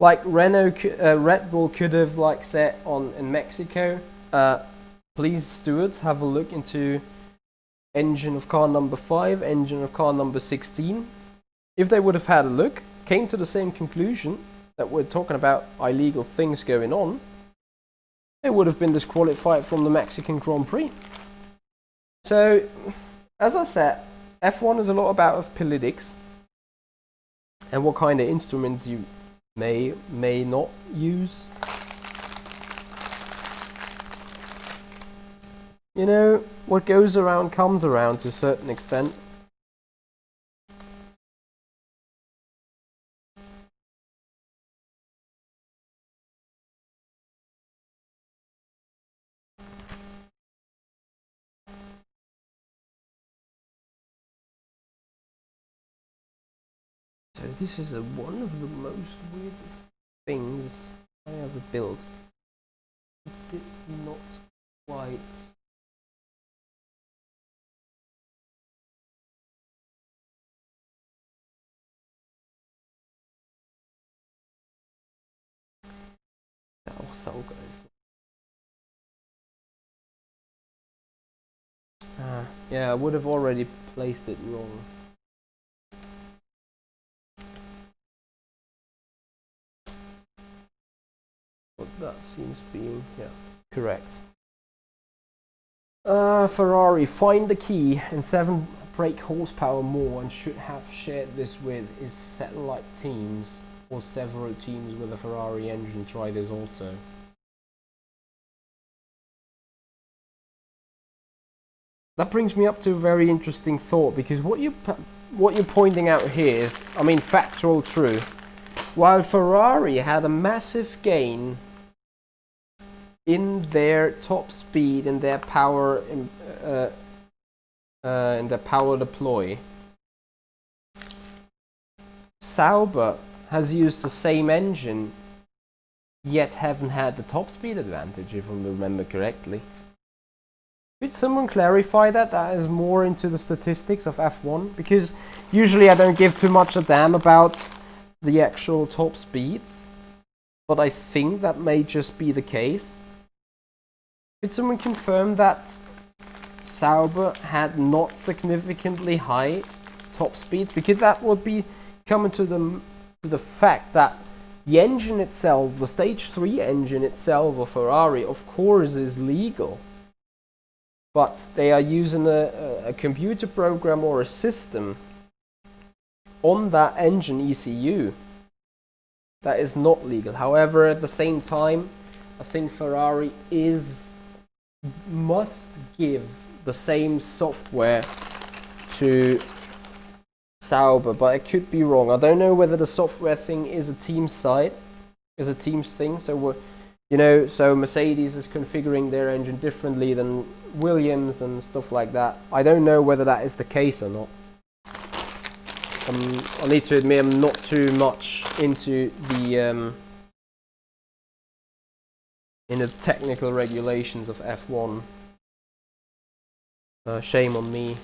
Like Red Bull could have like said in Mexico, please stewards, have a look into engine of car number 5, engine of car number 16. If they would have had a look, came to the same conclusion that we're talking about illegal things going on, they would have been disqualified from the Mexican Grand Prix. So, as I said, F1 is a lot about politics and what kind of instruments you may not use. You know, what goes around comes around to a certain extent. So this is one of the most weirdest things I ever built. It did not quite... so guys. Yeah, I would have already placed it wrong. But that seems to be, yeah, correct. Ferrari, find the key and 7 brake horsepower more, and should have shared this with is satellite teams or several teams with a Ferrari engine. Try this also. That brings me up to a very interesting thought, because what you're pointing out here is, I mean, factual true. while Ferrari had a massive gain in their top speed and their power in their power deploy, Sauber has used the same engine, yet haven't had the top speed advantage, if I remember correctly. Could someone clarify that? That is more into the statistics of F1, because usually I don't give too much a damn about the actual top speeds, but I think that may just be the case. Could someone confirm that Sauber had not significantly high top speeds? Because that would be coming to the fact that the engine itself, the stage 3 engine itself of Ferrari, of course is legal, but they are using a computer program or a system on that engine ECU that is not legal. However, at the same time, I think Ferrari must give the same software to Sauber, but I could be wrong. I don't know whether the software thing is a team side, is a team's thing. So so Mercedes is configuring their engine differently than Williams and stuff like that. I don't know whether that is the case or not. I need to admit I'm not too much into the technical regulations of F1. Shame on me.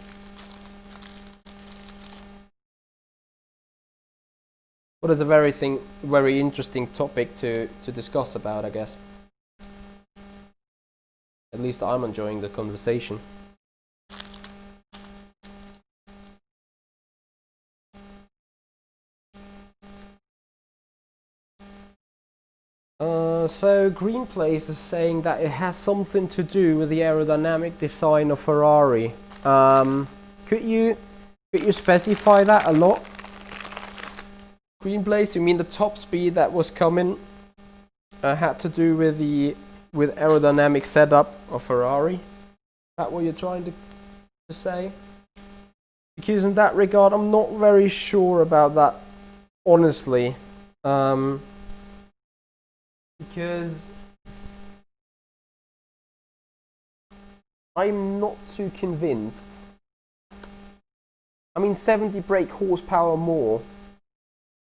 But it's a very interesting topic to discuss about, I guess. At least I'm enjoying the conversation. So Greenplace is saying that it has something to do with the aerodynamic design of Ferrari. Could you specify that a lot? Greenplace, you mean the top speed that was coming had to do with aerodynamic setup of Ferrari? Is that what you're trying to say? Because in that regard, I'm not very sure about that, honestly. Because I'm not too convinced. I mean, 70 brake horsepower more,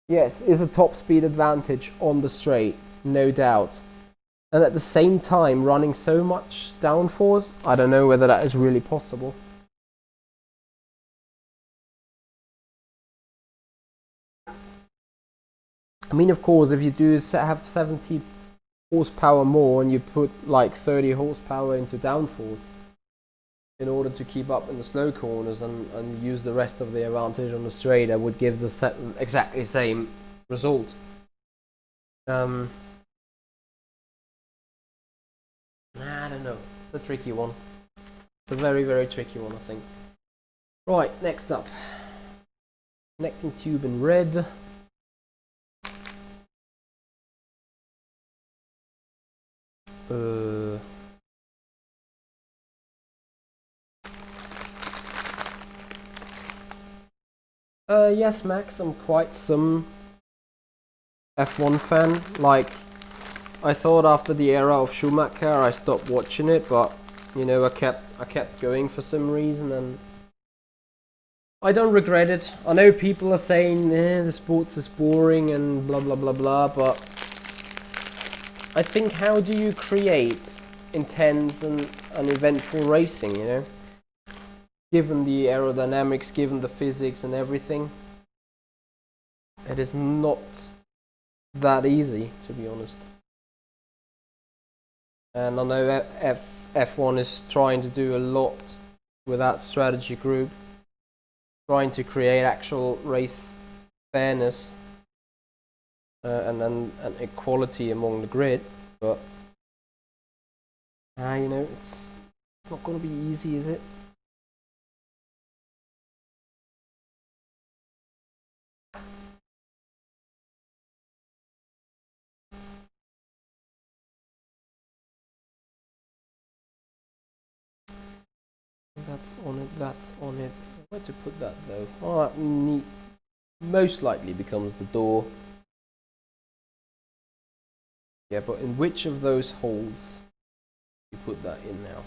yes, is a top speed advantage on the straight, no doubt. And at the same time, running so much downforce, I don't know whether that is really possible. I mean, of course, if you do have 70 horsepower more and you put like 30 horsepower into downforce in order to keep up in the slow corners and use the rest of the advantage on the straight, that would give the exactly same result. I don't know. It's a tricky one. It's a very, very tricky one, I think. Right, next up. Connecting tube in red. Yes, Max, I'm quite some F1 fan. Like, I thought after the era of Schumacher I stopped watching it, but you know, I kept going for some reason, and I don't regret it. I know people are saying the sports is boring and blah blah blah blah, but I think, how do you create intense and eventful racing, you know? Given the aerodynamics, given the physics and everything, it is not that easy, to be honest. And I know F1 is trying to do a lot with that strategy group, trying to create actual race fairness and equality among the grid, but you know, it's not going to be easy, is it? That's on it. Where to put that though? Oh, that most likely becomes the door. Yeah, but in which of those holes you put that in now?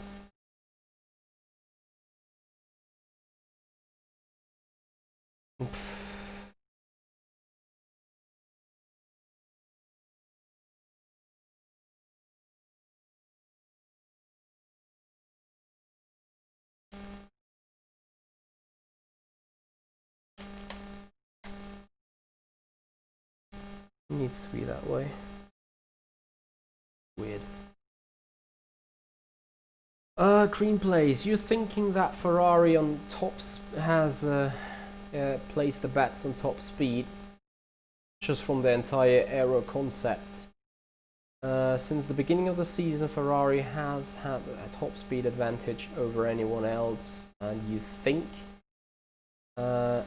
Needs to be that way. Weird. Green plays. You're thinking that Ferrari on has placed the bets on top speed just from the entire aero concept. Since the beginning of the season, Ferrari has had a top speed advantage over anyone else, and you think that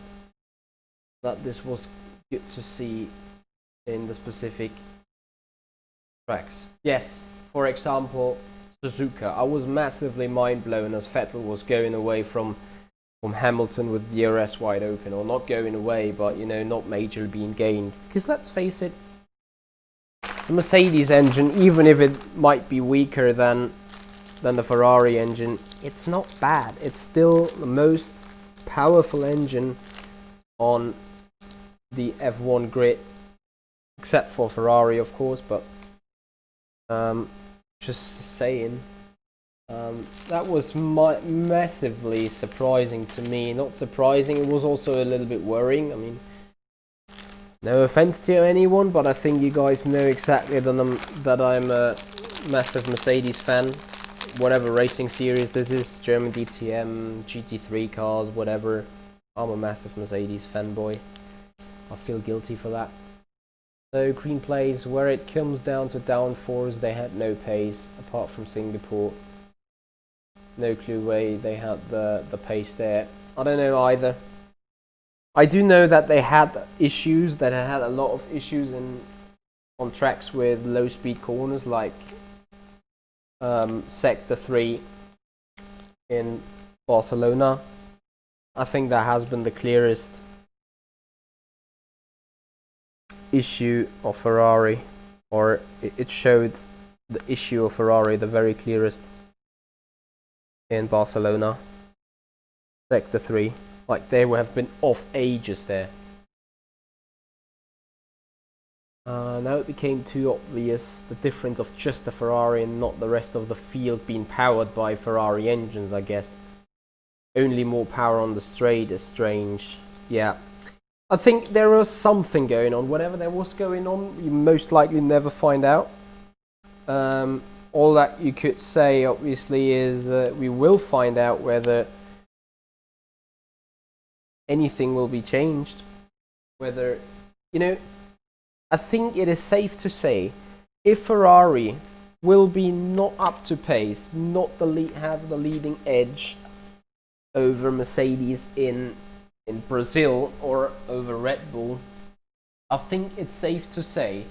this was good to see in the specific tracks. Yes, for example, Suzuka. I was massively mind blown as Vettel was going away from Hamilton with the DRS wide open, or not going away, but you know, not majorly being gained. Because let's face it, the Mercedes engine, even if it might be weaker than the Ferrari engine, it's not bad. It's still the most powerful engine on the F1 grid, except for Ferrari, of course. But just saying, that was massively surprising to me. Not surprising, it was also a little bit worrying. I mean, no offense to anyone, but I think you guys know exactly that I'm a massive Mercedes fan. Whatever racing series this is, German DTM, GT3 cars, whatever. I'm a massive Mercedes fanboy. I feel guilty for that. So green plays, where it comes down to downforce, they had no pace apart from Singapore. No clue why they had the pace there. I don't know either. I do know that they had issues, that they had a lot of issues on tracks with low speed corners, like Sector 3 in Barcelona. I think that has been the clearest issue of Ferrari, or it showed the issue of Ferrari the very clearest in Barcelona. Sector 3, like they would have been off ages there. Now it became too obvious, the difference of just the Ferrari and not the rest of the field being powered by Ferrari engines, I guess. Only more power on the straight is strange. Yeah, I think there was something going on. Whatever there was going on, you most likely never find out. All that you could say, obviously, is we will find out whether anything will be changed. Whether, you know, I think it is safe to say, if Ferrari will be not up to pace, not have the leading edge over Mercedes in Brazil or over Red Bull, I think it's safe to say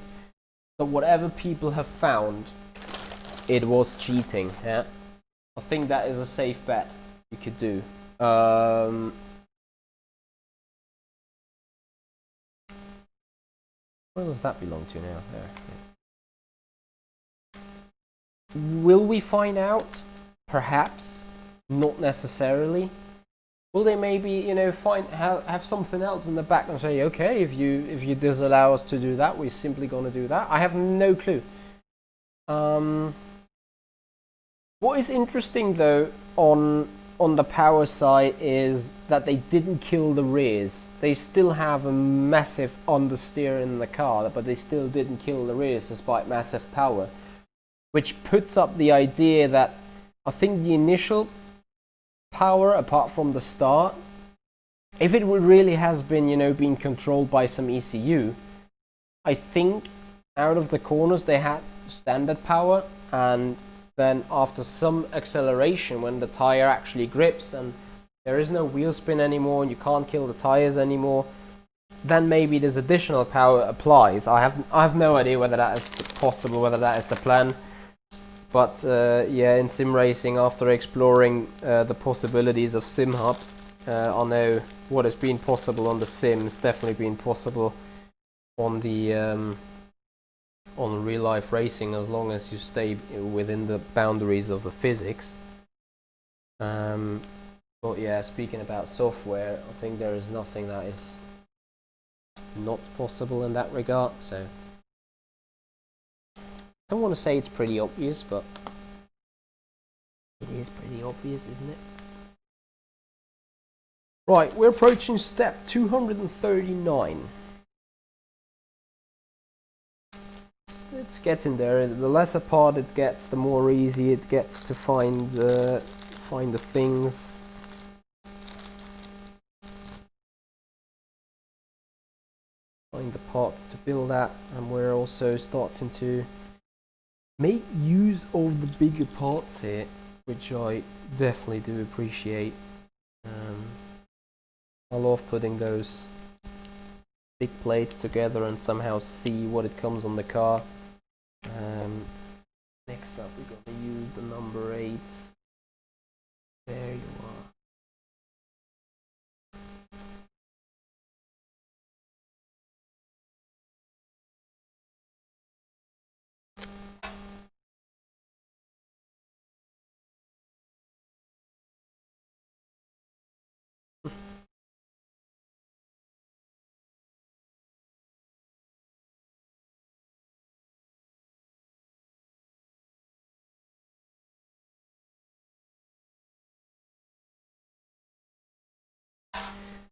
that whatever people have found, it was cheating. Yeah, I think that is a safe bet you could do. Where does that belong to now? There. Will we find out? Perhaps, not necessarily. Will they maybe, you know, have something else in the back and say, okay, if you disallow us to do that, we're simply gonna do that? I have no clue. What is interesting though on the power side is that they didn't kill the rears. They still have a massive understeer in the car, but they still didn't kill the rears despite massive power, which puts up the idea that I think the initial power, apart from the start, if it really has been, you know, being controlled by some ECU, I think out of the corners they had standard power, and then after some acceleration, when the tire actually grips and there is no wheel spin anymore and you can't kill the tires anymore, then maybe this additional power applies. I have no idea whether that is possible, whether that is the plan. But yeah, in sim racing, after exploring the possibilities of SimHub, I know what has been possible on the sims definitely been possible on the on real life racing as long as you stay within the boundaries of the physics. But yeah, speaking about software, I think there is nothing that is not possible in that regard. So I don't want to say it's pretty obvious, but it is pretty obvious, isn't it? Right, we're approaching step 239. It's getting there. The lesser part it gets, the more easy it gets to find the things. Find the parts to build that, and we're also starting to make use of the bigger parts here, which I definitely do appreciate. I love putting those big plates together and somehow see what it comes on the car. Next up, we're going to use the number 8. There you are.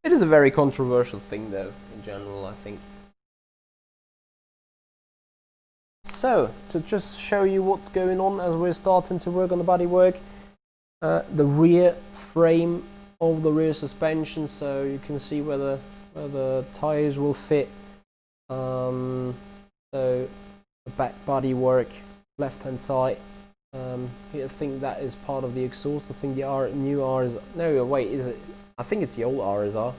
It is a very controversial thing though, in general, I think. So, to just show you what's going on as we're starting to work on the bodywork, the rear frame of the rear suspension, so you can see where the tires will fit. So the back bodywork, left hand side. I think that is part of the exhaust. I think the new RSR. No, wait, is it? I think it's the old RSR.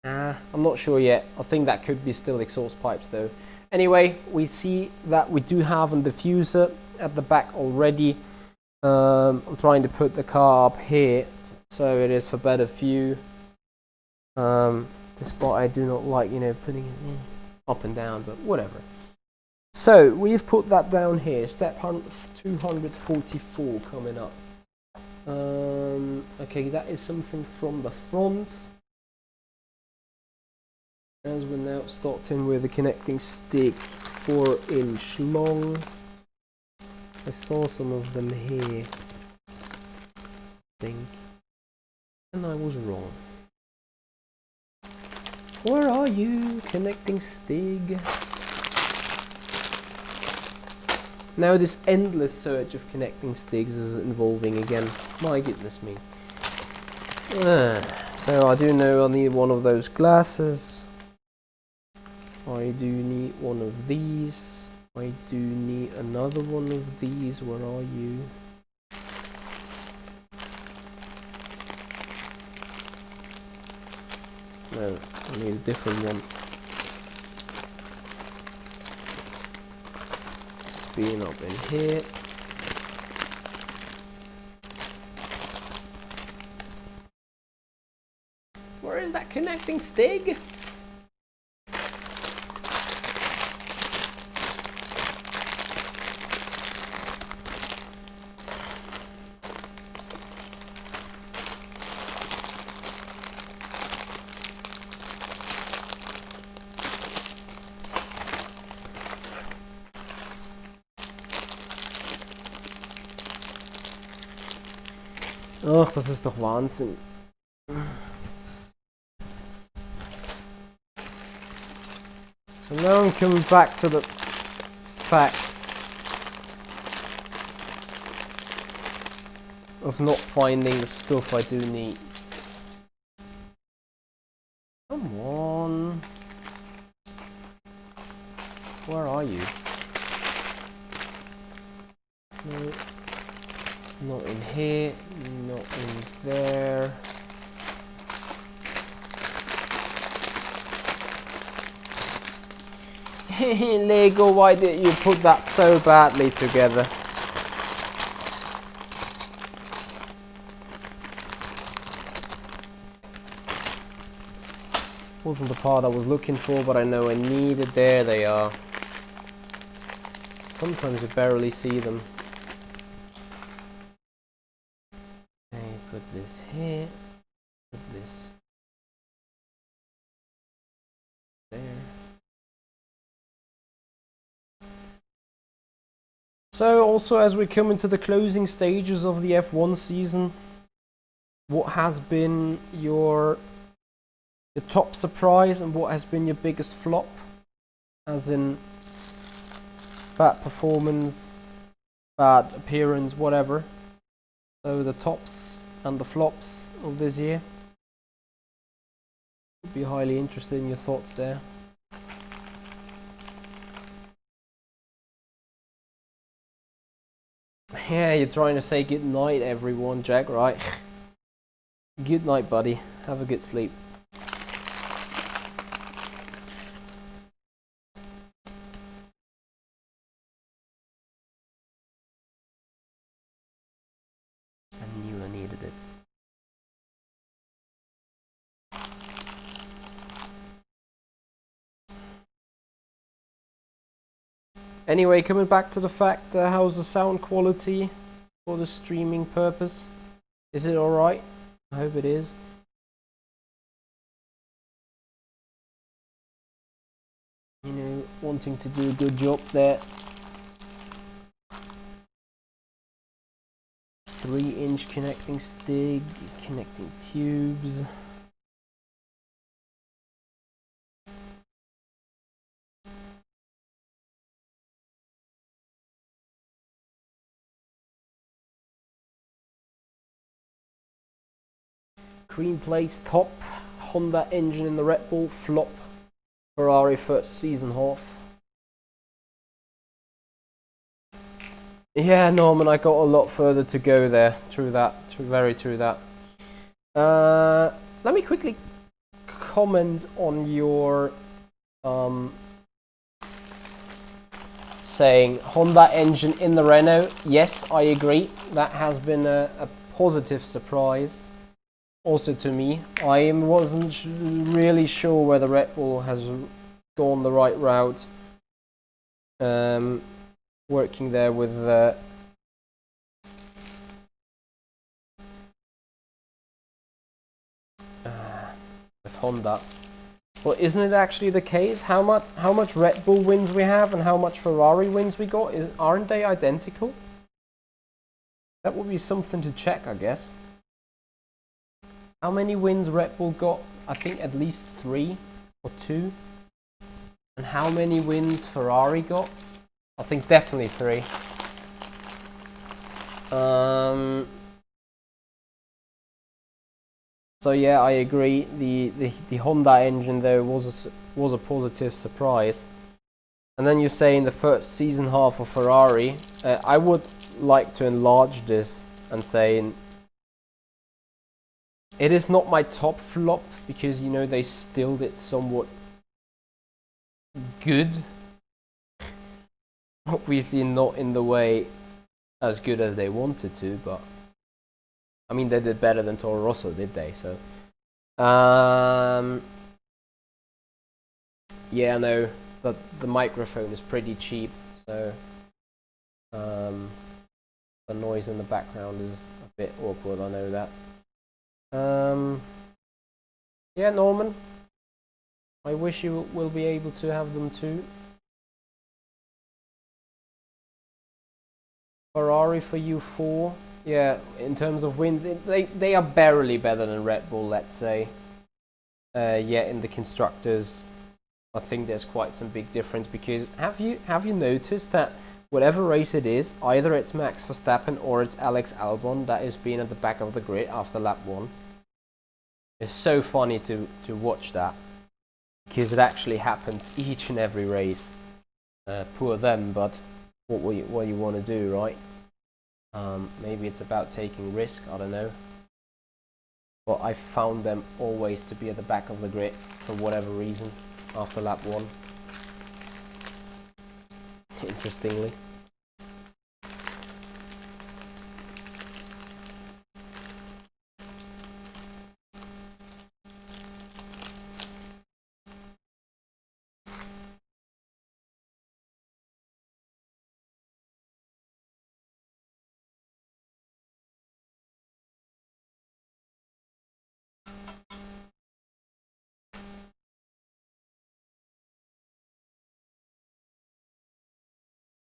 I'm not sure yet. I think that could be still exhaust pipes though. Anyway, we see that we do have a diffuser at the back already. I'm trying to put the car up here so it is for better view. This spot I do not like, putting it up and down, but whatever. So we've put that down here. Step 244 coming up. Okay, that is something from the front. As we're now starting with the connecting stick, 4-inch long. I saw some of them here, I think, and I was wrong. Where are you, connecting stick? Now this endless search of connecting sticks is involving again. My goodness me. So I do know I need one of those glasses. I do need one of these. I do need another one of these. Where are you? No, I need a different one. Being up in here. Where is that connecting stick? Ach, das ist doch Wahnsinn. So now I'm coming back to the facts of not finding the stuff I do need. Come on. Where are you? No. Not in here, not in there. Lego, why did you put that so badly together? Wasn't the part I was looking for, but I know I need it. There they are. Sometimes you barely see them. Okay, put this here. Put this there. So also, as we come into the closing stages of the F1 season, what has been your top surprise and what has been your biggest flop? As in bad performance, bad appearance, whatever. So the tops and the flops of this year. Would be highly interested in your thoughts there. Yeah, you're trying to say good night, everyone, Jack, right? Good night, buddy. Have a good sleep. I knew I needed it. Anyway, coming back to the fact, how's the sound quality for the streaming purpose? Is it alright? I hope it is. You know, wanting to do a good job there. 3-inch connecting stick, connecting tubes. Green plates top, Honda engine in the Red Bull, flop, Ferrari first season half. Yeah, Norman, I got a lot further to go there. True that, very true that. Let me quickly comment on your saying Honda engine in the Renault. Yes, I agree. That has been a positive surprise. Also to me, I wasn't really sure whether Red Bull has gone the right route. Working there with Honda. Well, isn't it actually the case? How much Red Bull wins we have and how much Ferrari wins we got? Aren't they identical? That would be something to check, I guess. How many wins Red Bull got? I think at least 3 or 2. And how many wins Ferrari got? I think definitely 3. So yeah, I agree. The Honda engine though was a positive surprise. And then you say in the first season half of Ferrari, I would like to enlarge this and say it is not my top flop because, you know, they still did somewhat good. Obviously not in the way as good as they wanted to, but I mean they did better than Toro Rosso, did they? So yeah, no, but the microphone is pretty cheap, so the noise in the background is a bit awkward, I know that. Yeah, Norman, I wish you will be able to have them too. Ferrari for you 4. Yeah, in terms of wins, they are barely better than Red Bull, let's say. Yeah, in the constructors, I think there's quite some big difference because have you noticed that whatever race it is, either it's Max Verstappen or it's Alex Albon that is being at the back of the grid after lap 1. It's so funny to watch that because it actually happens each and every race. Poor them, but what you want to do, right? Maybe it's about taking risk, I don't know. But I found them always to be at the back of the grid for whatever reason after lap 1. Interestingly.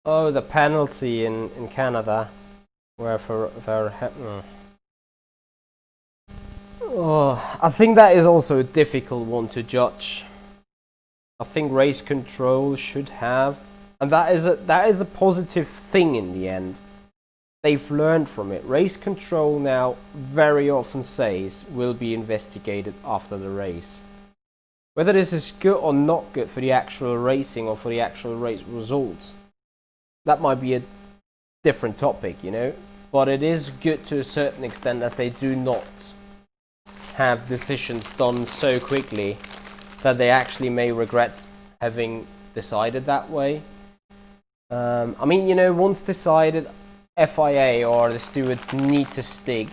Oh, the penalty in Canada, where for oh, I think that is also a difficult one to judge. I think race control should have, and that is a positive thing in the end. They've learned from it. Race control now very often says will be investigated after the race. Whether this is good or not good for the actual racing or for the actual race results, that might be a different topic, you know. But it is good to a certain extent, as they do not have decisions done so quickly that they actually may regret having decided that way. I mean, you know, once decided, FIA or the stewards need to stick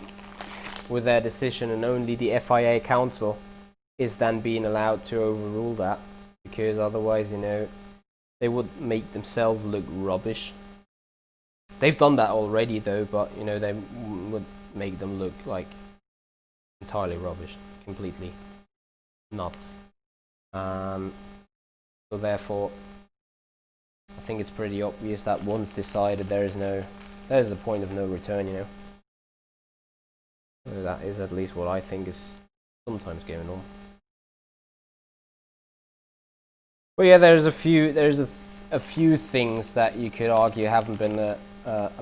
with their decision, and only the FIA council is then being allowed to overrule that, because otherwise, you know, they would make themselves look rubbish. They've done that already though, but you know, they would make them look like entirely rubbish, completely nuts. So therefore, I think it's pretty obvious that once decided, there's a point of no return, you know. So that is at least what I think is sometimes going on. But yeah, there's a few things that you could argue haven't been a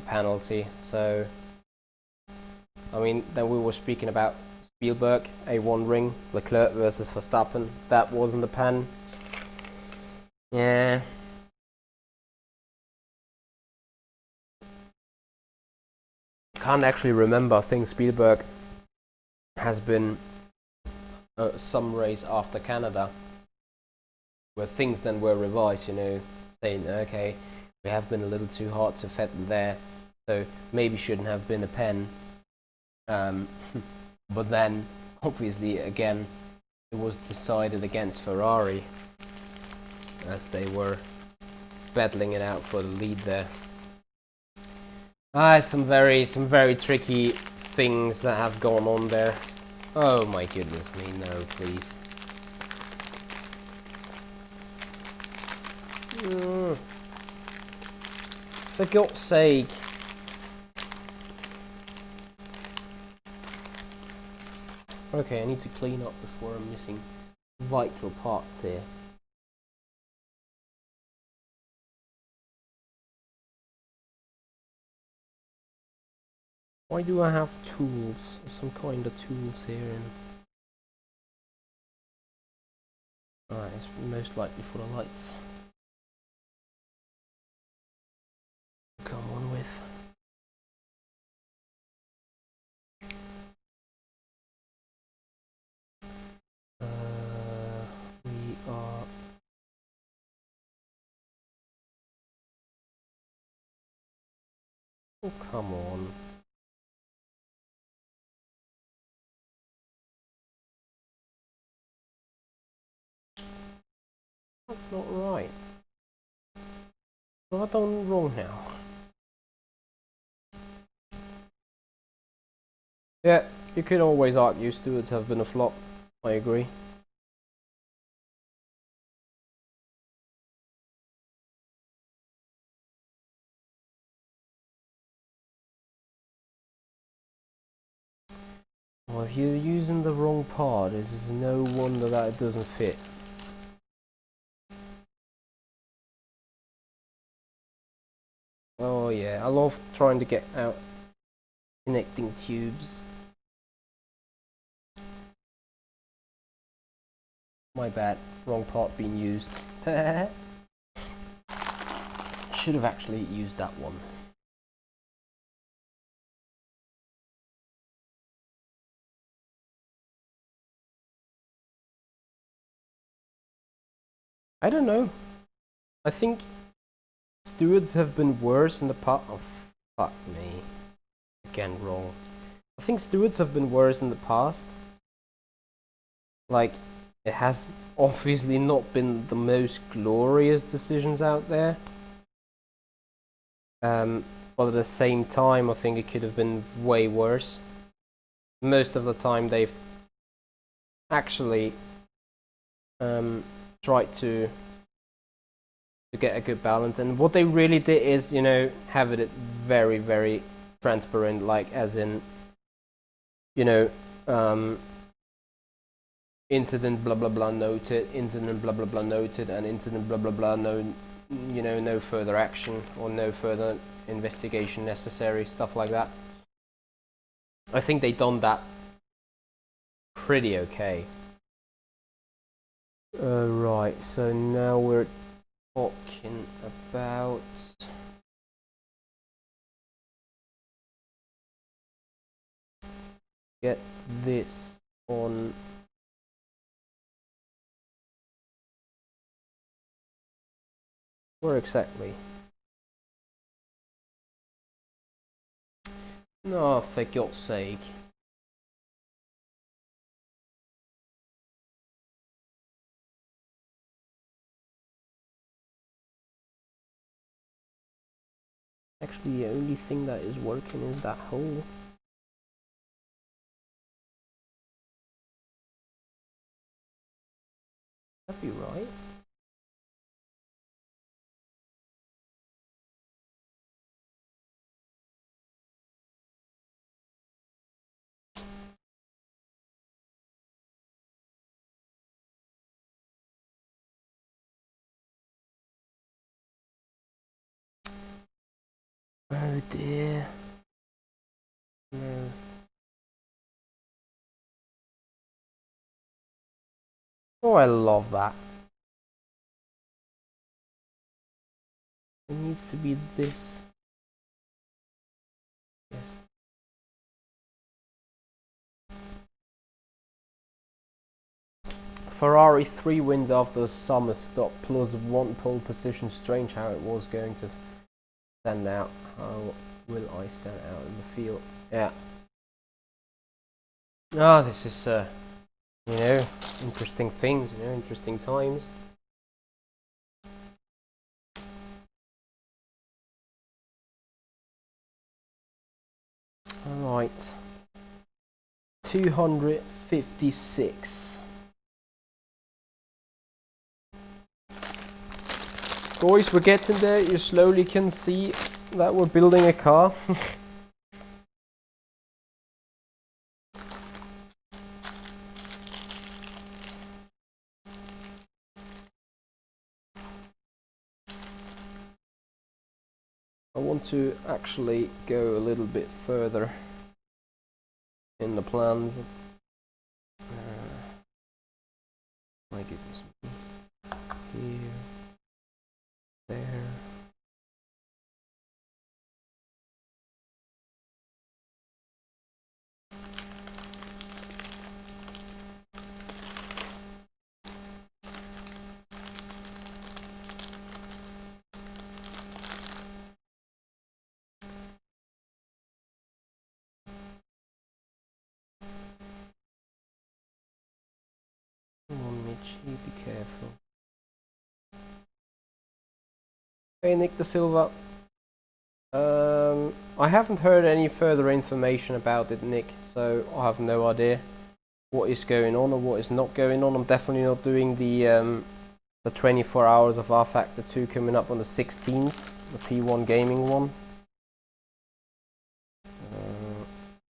penalty. So, I mean, then we were speaking about Spielberg, A1 ring, Leclerc versus Verstappen. That wasn't a pen. Yeah. Can't actually remember. I think Spielberg has been some race after Canada where things then were revised, you know, saying, okay, we have been a little too hard to Vettel there, so maybe shouldn't have been a pen. But then, obviously, again, it was decided against Ferrari as they were battling it out for the lead there. Some very tricky things that have gone on there. Oh my goodness me, no, please. For God's sake. Okay, I need to clean up before I'm missing vital parts here. Why do I have tools? Some kind of tools here in... Alright, it's most likely for the lights. Come on with. We are... Oh, come on. That's not right. What have I done wrong now? Yeah, you could always argue stewards have been a flop. I agree. Well, if you're using the wrong part, this is no wonder that it doesn't fit. Oh yeah, I love trying to get out connecting tubes. My bad, wrong part being used. Should have actually used that one. I don't know. I think stewards have been worse in the past. Oh, fuck me. Again, wrong. I think stewards have been worse in the past. Like, it has obviously not been the most glorious decisions out there. But at the same time, I think it could have been way worse. Most of the time, they've actually tried to to get a good balance. And what they really did is, you know, have it very, very transparent, like as in, you know, incident blah blah blah noted, incident blah blah blah noted, and incident blah blah blah no, you know, no further action or no further investigation necessary, stuff like that. I think they done that pretty okay. Right, so now we're talking about get this on where exactly? No, for God's sake. Actually, the only thing that is working is that hole. That'd be right. Oh dear. No. Oh, I love that. It needs to be this. Yes. Ferrari 3 wins after the summer stop plus 1 pole position. Strange how it was going to stand out. How will I stand out in the field? Yeah. Ah, this is you know, interesting things, you know, interesting times. Alright. 256. Boys, we're getting there. You slowly can see that we're building a car. I want to actually go a little bit further in the plans. My goodness. Here. There. Come on, Michi, be careful. Hey, Nick da Silva. I haven't heard any further information about it, Nick, so I have no idea what is going on or what is not going on. I'm definitely not doing the 24 hours of R Factor 2 coming up on the 16th, the P1 gaming one.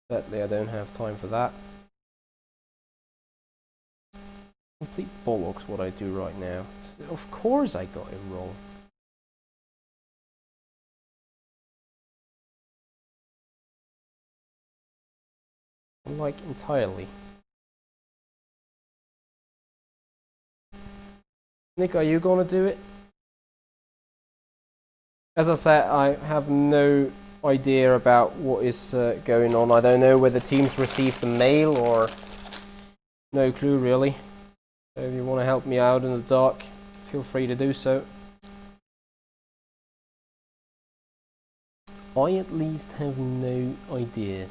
Sadly, I don't have time for that. Complete bollocks what I do right now. Of course I got it wrong. Like entirely. Nick, are you gonna do it? As I said, I have no idea about what is going on. I don't know whether teams received the mail or no clue really. So if you want to help me out in the dark, feel free to do so. I at least have no idea.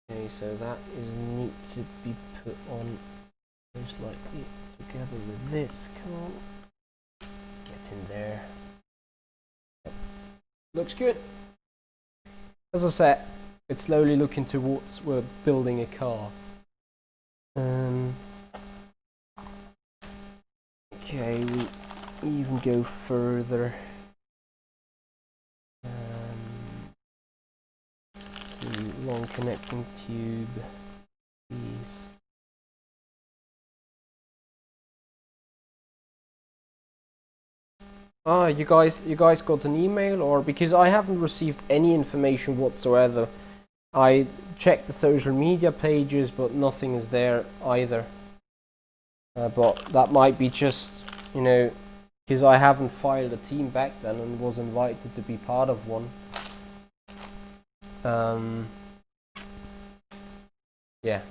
Okay, so that is need to be put on most likely together with this. Come on, get in there. Yep. Looks good. As I said, it's slowly looking towards we're building a car. Okay, we even go further. The long connecting tube is you guys got an email, or because I haven't received any information whatsoever. I checked the social media pages, but nothing is there either. But that might be just, you know, because I haven't filed a team back then and was invited to be part of one. Yeah.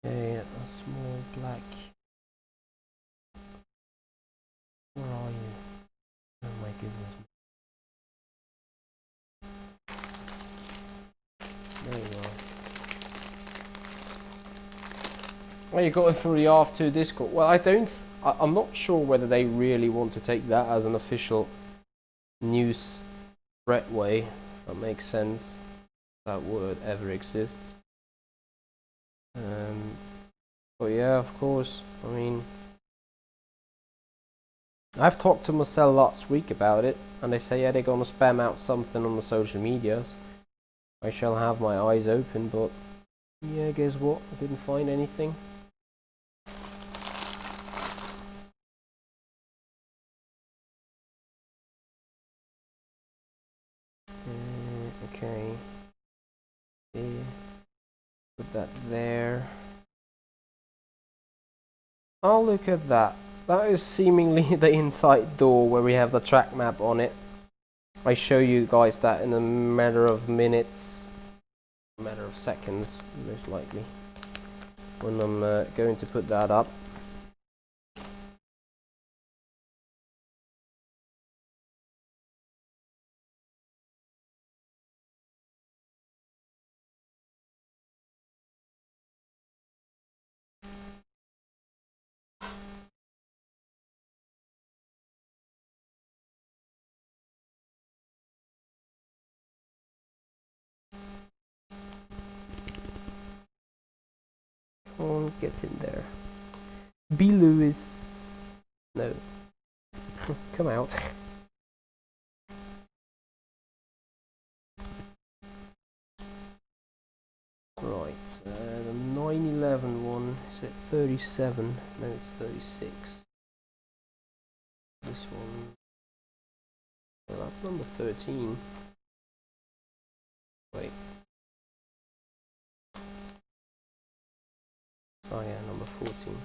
Okay, a small black. Where are you? Oh my goodness. There you are. Well, you got it through the R2 Discord. Well, I'm not sure whether they really want to take that as an official news threatway. That makes sense. That word ever exists. But yeah, of course. I mean, I've talked to Marcel last week about it, and they say, yeah, they're gonna spam out something on the social medias. I shall have my eyes open, but yeah, guess what? I didn't find anything. Okay. Yeah. Put that there. Oh, look at that. That is seemingly the inside door where we have the track map on it. I show you guys that in a matter of minutes, a matter of seconds, most likely, when I'm going to put that up. Come on, get in there. B. Lewis. No. Come out. Right, the 911 one is at 37. No, it's 36. This one. Well, that's number 13. Wait. Oh yeah, number 14.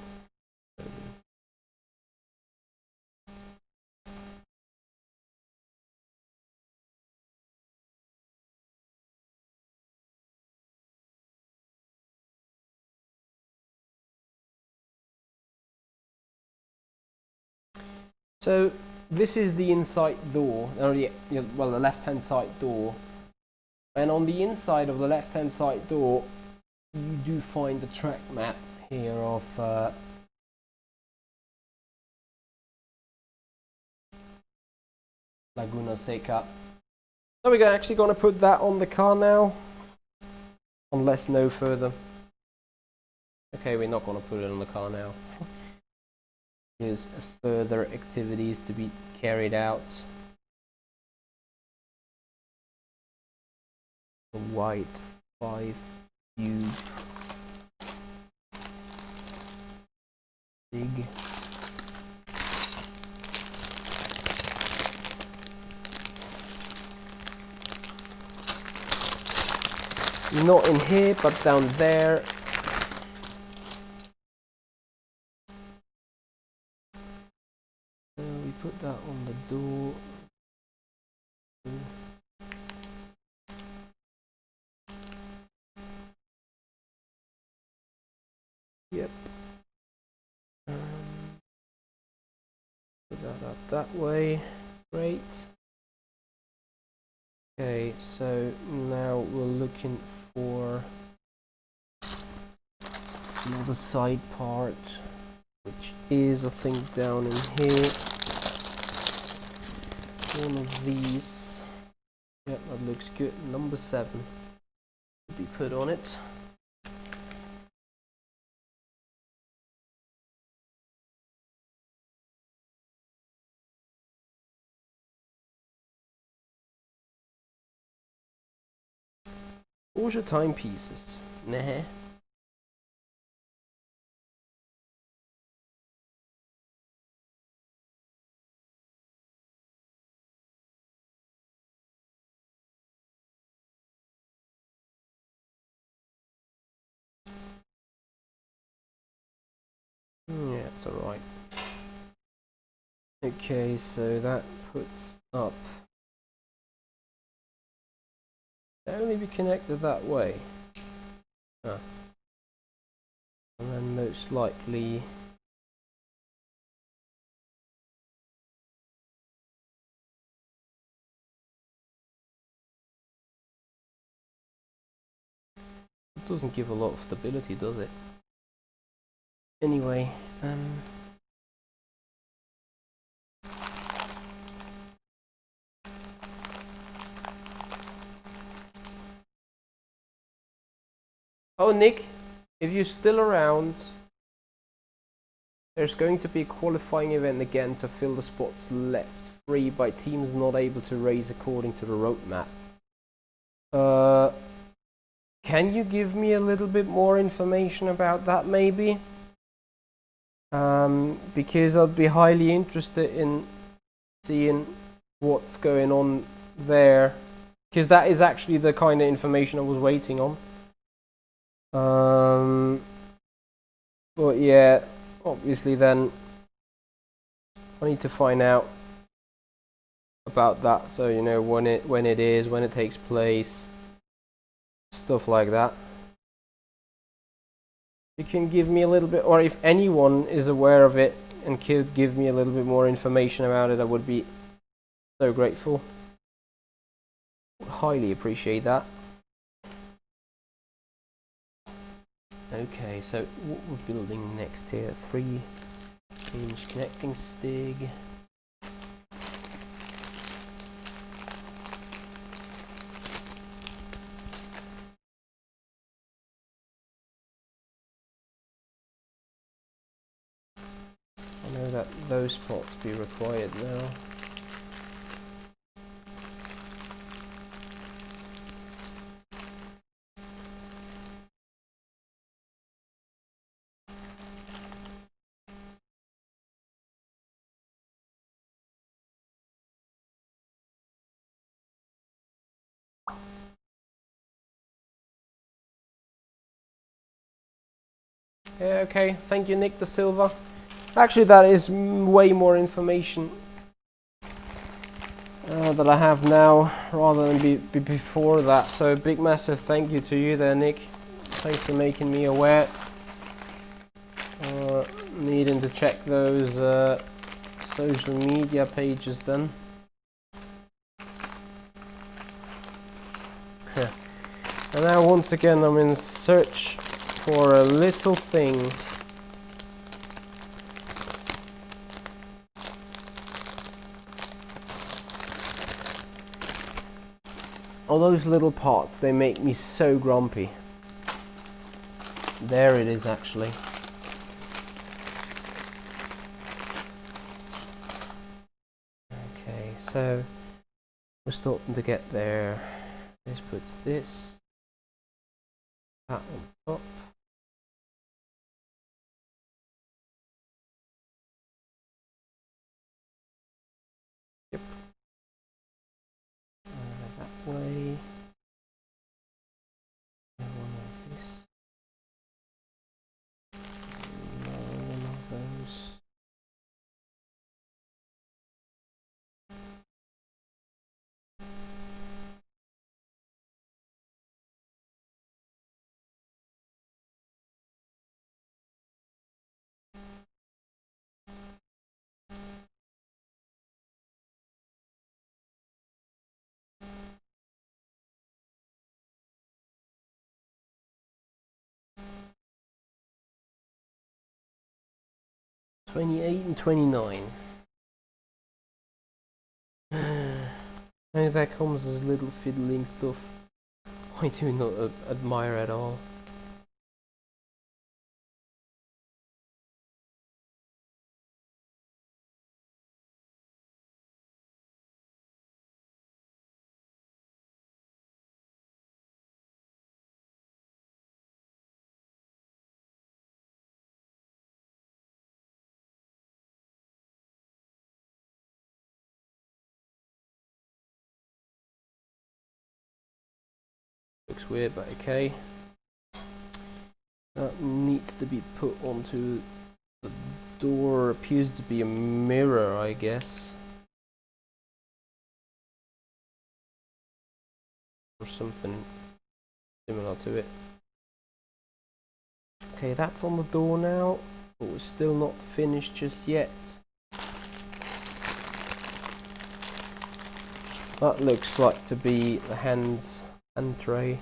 So this is the inside door, or well, the left-hand side door. And on the inside of the left-hand side door, you do find the track map here of Laguna Seca. So we're actually going to put that on the car now, unless no further. Okay, we're not going to put it on the car now. There's further activities to be carried out. A white 5 cube big. Not in here, but down there. We put that on the door. Yep. Put that up that way. Great. Okay, so now we're looking for another side part, which is I think down in here. One of these. Yep, that looks good. Number 7 to be put on it. Porsche timepieces. Nah. Yeah, it's alright. Okay, so that puts up. It'll only be connected that way. Huh. And then most likely. It doesn't give a lot of stability, does it? Anyway, oh, Nick, if you're still around, there's going to be a qualifying event again to fill the spots left free by teams not able to race according to the roadmap. Can you give me a little bit more information about that, maybe? Because I'd be highly interested in seeing what's going on there, because that is actually the kind of information I was waiting on. But yeah, obviously then I need to find out about that, so you know when it takes place, stuff like that. You can give me a little bit, or if anyone is aware of it and could give me a little bit more information about it, I would be so grateful. Highly appreciate that. Okay, so what we're building next here, 3-inch connecting stig. I know that those spots be required now. Yeah, okay, thank you, Nick da Silva. Actually, that is way more information that I have now rather than before that. So big massive thank you to you there, Nick. Thanks for making me aware. Needing to check those social media pages then. And now once again I'm in search for a little thing. All those little parts, they make me so grumpy. There it is actually. Okay, so we're starting to get there. This puts this, that on top. Yep. That way. 28 and 29. And that comes as little fiddling stuff I do not admire at all. Looks weird, but okay. That needs to be put onto the door. Appears to be a mirror, I guess. Or something similar to it. Okay, that's on the door now, but we're still not finished just yet. That looks like to be the hand tray.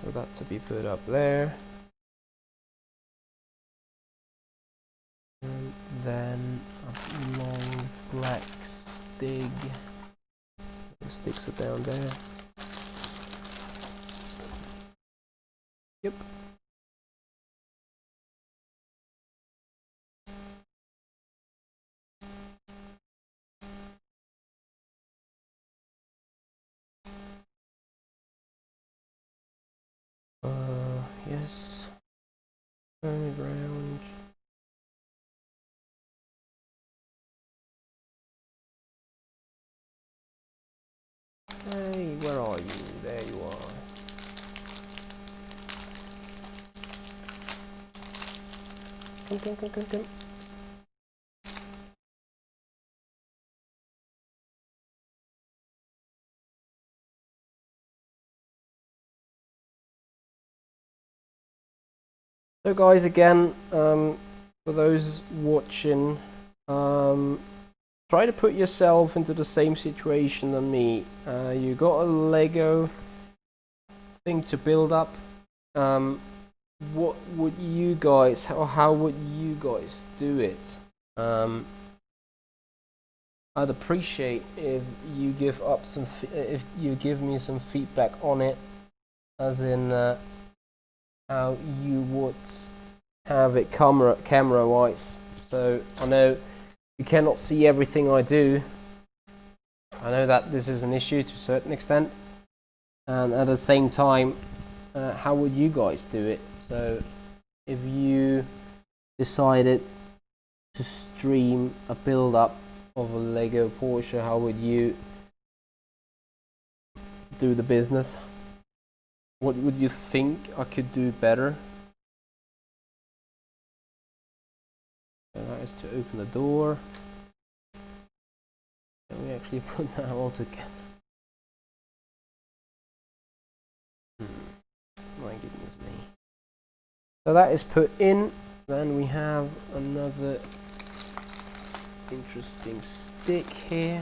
So that to be put up there. And then a long black stick. The sticks are down there. Yep. Yes. Turn it around. Hey, where are you? There you are. Come. So guys, again, for those watching, try to put yourself into the same situation than me. You got a Lego thing to build up. What would you guys, or how would you guys do it? I'd appreciate if you give up some, if you give me some feedback on it, as in how you would have it camera wise. So I know you cannot see everything I do. I know that this is an issue to a certain extent, and at the same time, how would you guys do it? So if you decided to stream a build up of a Lego Porsche, how would you do the business? What would you think I could do better? So that is to open the door. Can we actually put that all together? My goodness me. So that is put in. Then we have another interesting stick here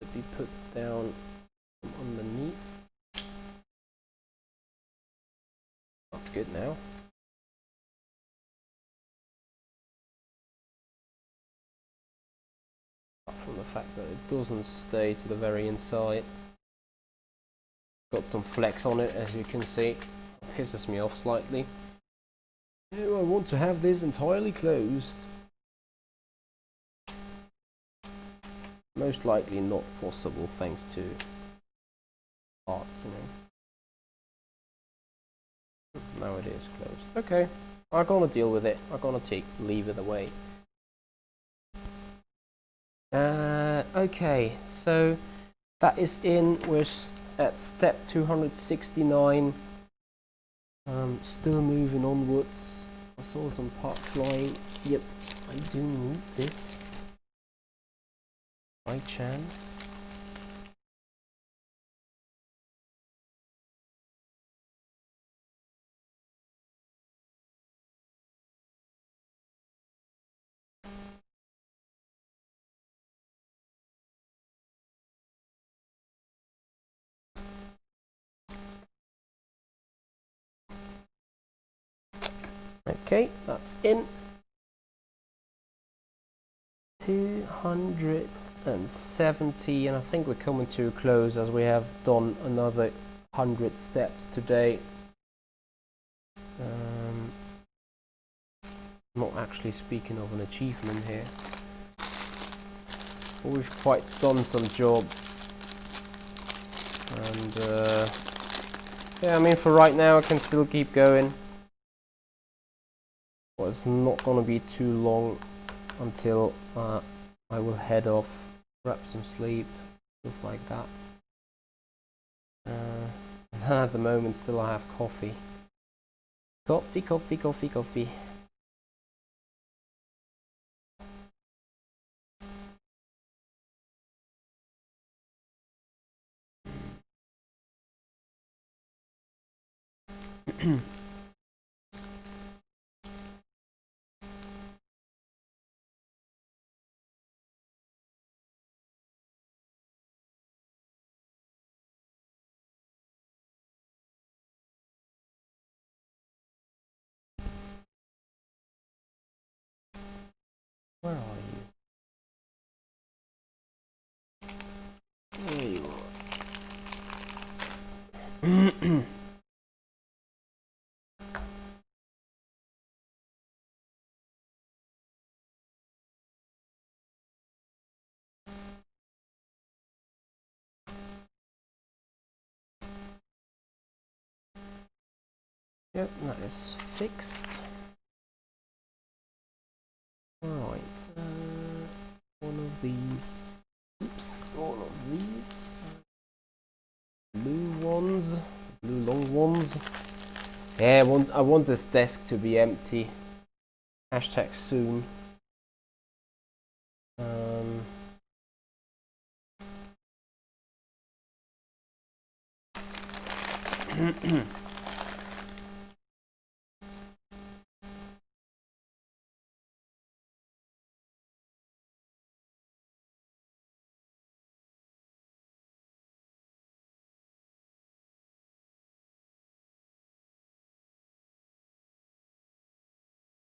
to be put down from underneath. That's good now. Apart from the fact that it doesn't stay to the very inside. Got some flex on it, as you can see. Pisses me off slightly. Oh, I want to have this entirely closed. Most likely not possible thanks to parts, you know. Now it is closed. Okay, I'm gonna deal with it. I'm gonna leave it away. Okay, so that is in. We're at step 269. Still moving onwards. I saw some part flying. Yep, I do need this. By chance. Okay, that's in. 270, and I think we're coming to a close as we have done another 100 steps today. Not actually speaking of an achievement here, but we've quite done some job. And yeah, I mean, for right now I can still keep going. Well, it's not gonna be too long until I will head off, grab some sleep, stuff like that. At the moment still I have coffee. Coffee. Where are you? There you are. Yep, that is fixed. Right, one of these. Oops, one of these. Blue ones, blue long ones. Yeah, I want this desk to be empty. Hashtag soon.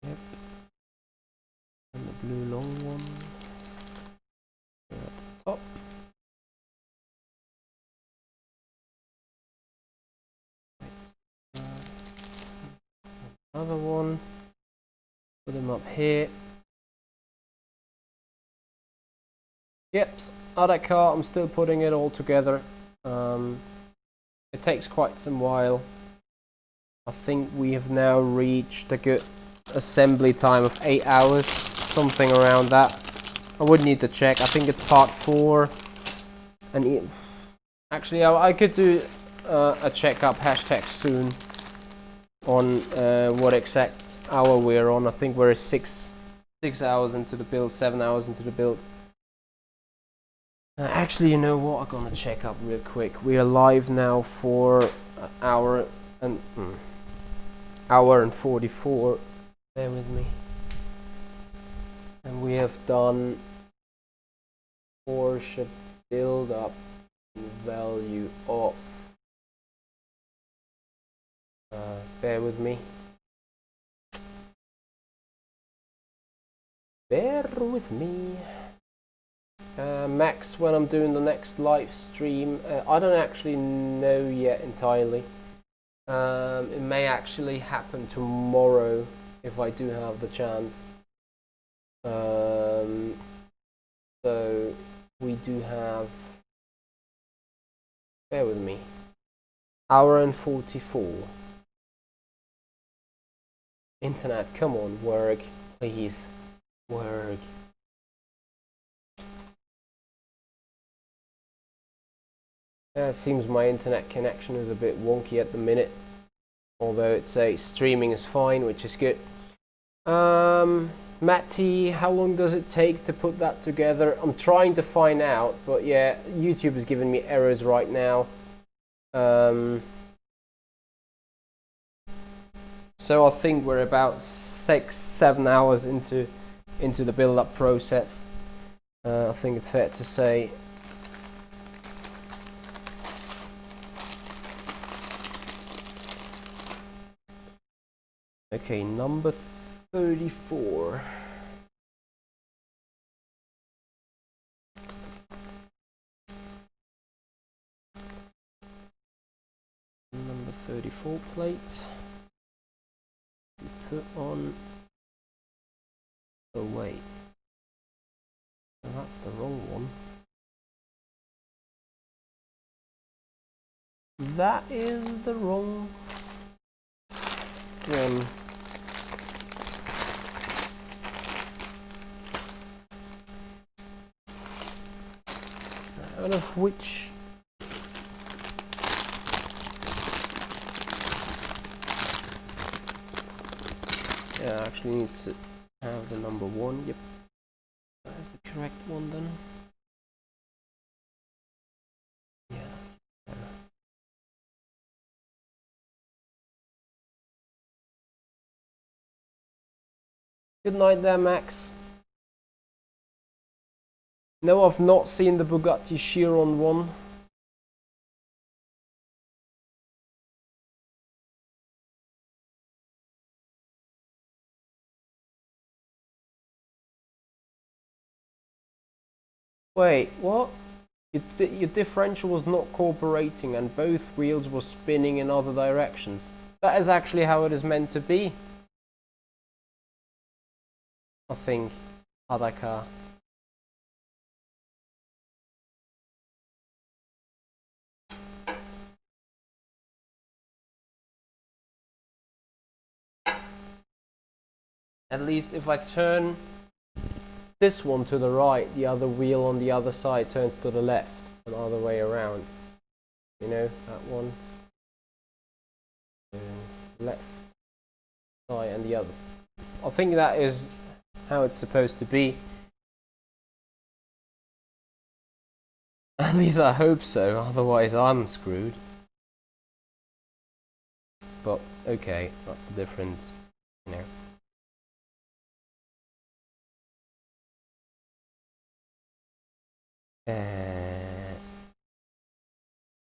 Yep. And the blue long one. Top. Another one. Put them up here. Yep, other car, I'm still putting it all together. It takes quite some while. I think we have now reached a good assembly time of 8 hours, something around that. I would need to check. I think it's part 4. And actually, I could do a checkup, hashtag soon, on what exact hour we're on. I think we're 6 hours into the build, 7 hours into the build. Actually, you know what? I'm gonna check up real quick. We are live now for an hour and 44. Bear with me. And we have done Porsche build up value of. Bear with me. Bear with me. Max, when I'm doing the next live stream, I don't actually know yet entirely. It may actually happen tomorrow if I do have the chance. So we do have, bear with me, hour and 44. Internet, come on, work, please, work. It seems my internet connection is a bit wonky at the minute, although it says streaming is fine, which is good. Matty, how long does it take to put that together? I'm trying to find out, but yeah, YouTube is giving me errors right now. So I think we're about 6-7 hours into the build-up process. I think it's fair to say. Okay, number 34. Number 34 plate. You put on. Oh wait, that's the wrong one. That is the wrong one. Out of which actually needs to have the number 1. Yep, that is the correct one then. Yeah. Good night there, Max. No, I've not seen the Bugatti Chiron one. Wait, what? Your differential was not cooperating and both wheels were spinning in other directions. That is actually how it is meant to be. I think. Other car. At least if I turn this one to the right, the other wheel on the other side turns to the left and other way around. You know, that one. Left side and the other. I think that is how it's supposed to be. At least I hope so, otherwise I'm screwed. But okay, that's a different, you know.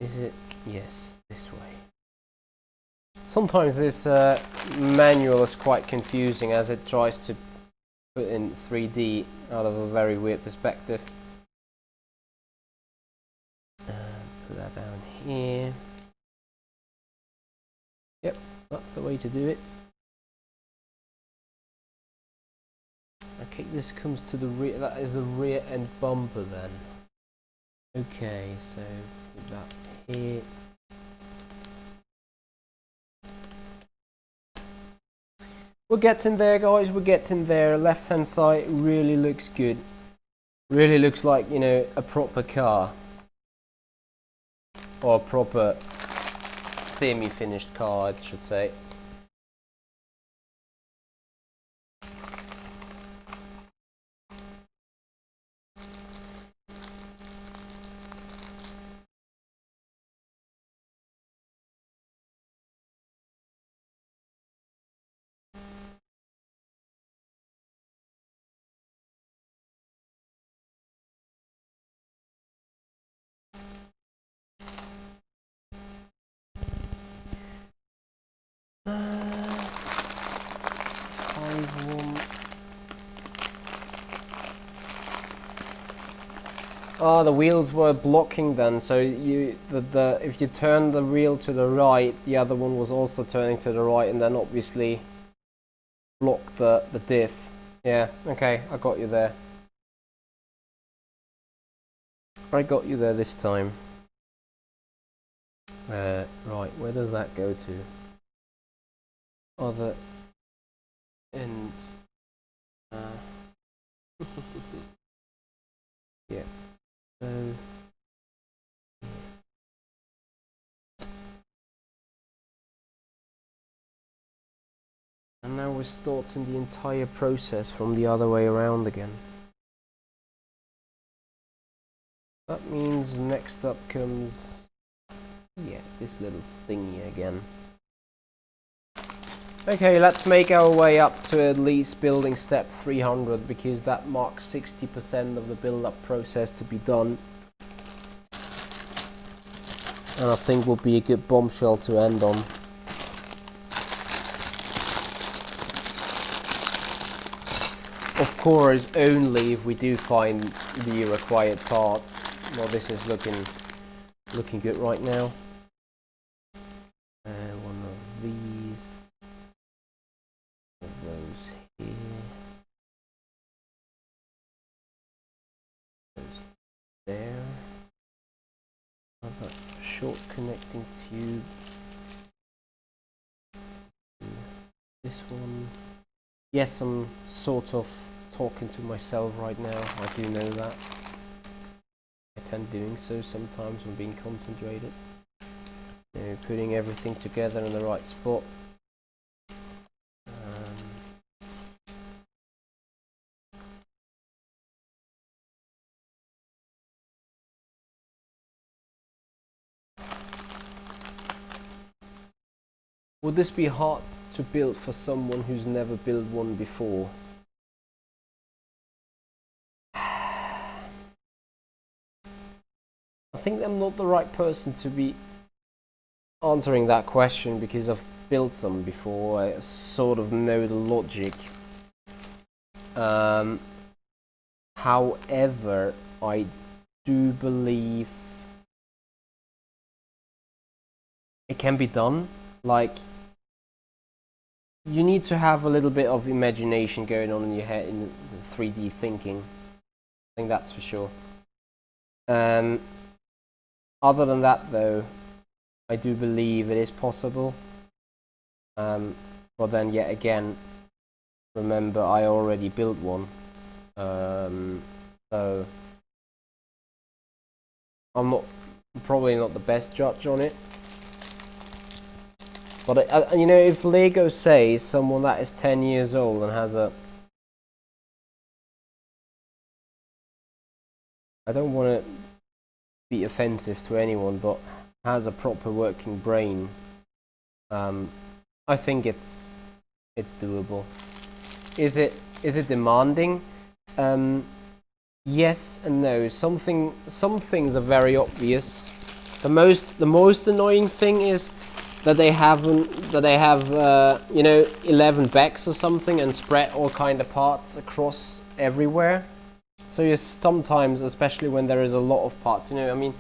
Is it? Yes, this way. Sometimes this manual is quite confusing as it tries to put in 3D out of a very weird perspective. Put that down here. Yep, that's the way to do it. Okay, this comes to the rear. That is the rear end bumper then. Okay, so put that here. We're getting there, guys. We're getting there. Left hand side really looks good. Really looks like, you know, a proper car. Or a proper semi-finished car, I should say. Oh, the wheels were blocking then, so if you turn the wheel to the right, the other one was also turning to the right, and then obviously blocked the diff. Yeah, okay, I got you there. I got you there this time. Right, where does that go to? Other end. Yeah. So. And now we're starting the entire process from the other way around again. That means next up comes, yeah, this little thingy again. Okay, let's make our way up to at least building step 300 because that marks 60% of the build-up process to be done. And I think will be a good bombshell to end on. of course only if we do find the required parts. Well, this is looking good right now. One of these, of those here, those there, another short connecting tube, this one. Yes, I'm sort of talking to myself right now, I do know that. I tend doing so sometimes when being concentrated. Putting everything together in the right spot. Would this be hard to build for someone who's never built one before? I think I'm not the right person to be answering that question because I've built some before. I sort of know the logic. However, I do believe it can be done. Like, you need to have a little bit of imagination going on in your head in 3D thinking. I think that's for sure. Other than that, though, I do believe it is possible. But then, yet again, remember I already built one. So I'm probably not the best judge on it. But you know, if Lego says someone that is 10 years old and has a, I don't want to be offensive to anyone, but has a proper working brain, I think it's doable. Is it demanding? Yes and no. Some things are very obvious. The most annoying thing is that they have you know, 11 backs or something and spread all kind of parts across everywhere. So you sometimes, especially when there is a lot of parts, you know, I mean,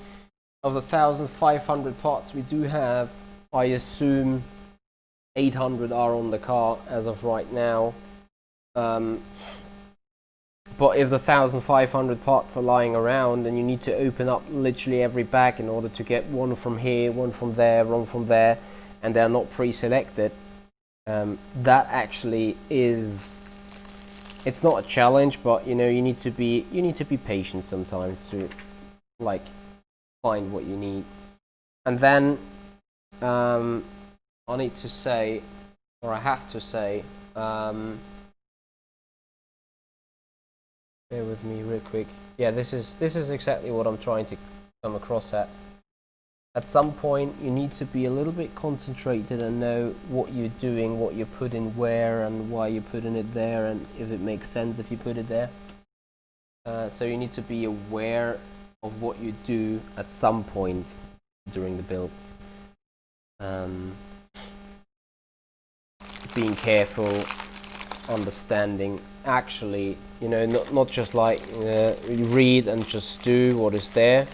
of the 1,500 parts we do have, I assume 800 are on the car as of right now. But if the 1,500 parts are lying around and you need to open up literally every bag in order to get one from here, one from there, one from there, and they're not pre-selected, that actually is, it's not a challenge, but you know, you need to be patient sometimes to like find what you need. And then I need to say, or I have to say, bear with me real quick. Yeah, this is exactly what I'm trying to come across at. At some point, you need to be a little bit concentrated and know what you're doing, what you're putting where, and why you're putting it there, and if it makes sense if you put it there. So you need to be aware of what you do at some point during the build. Being careful, understanding, actually, you know, not just like you read and just do what is there,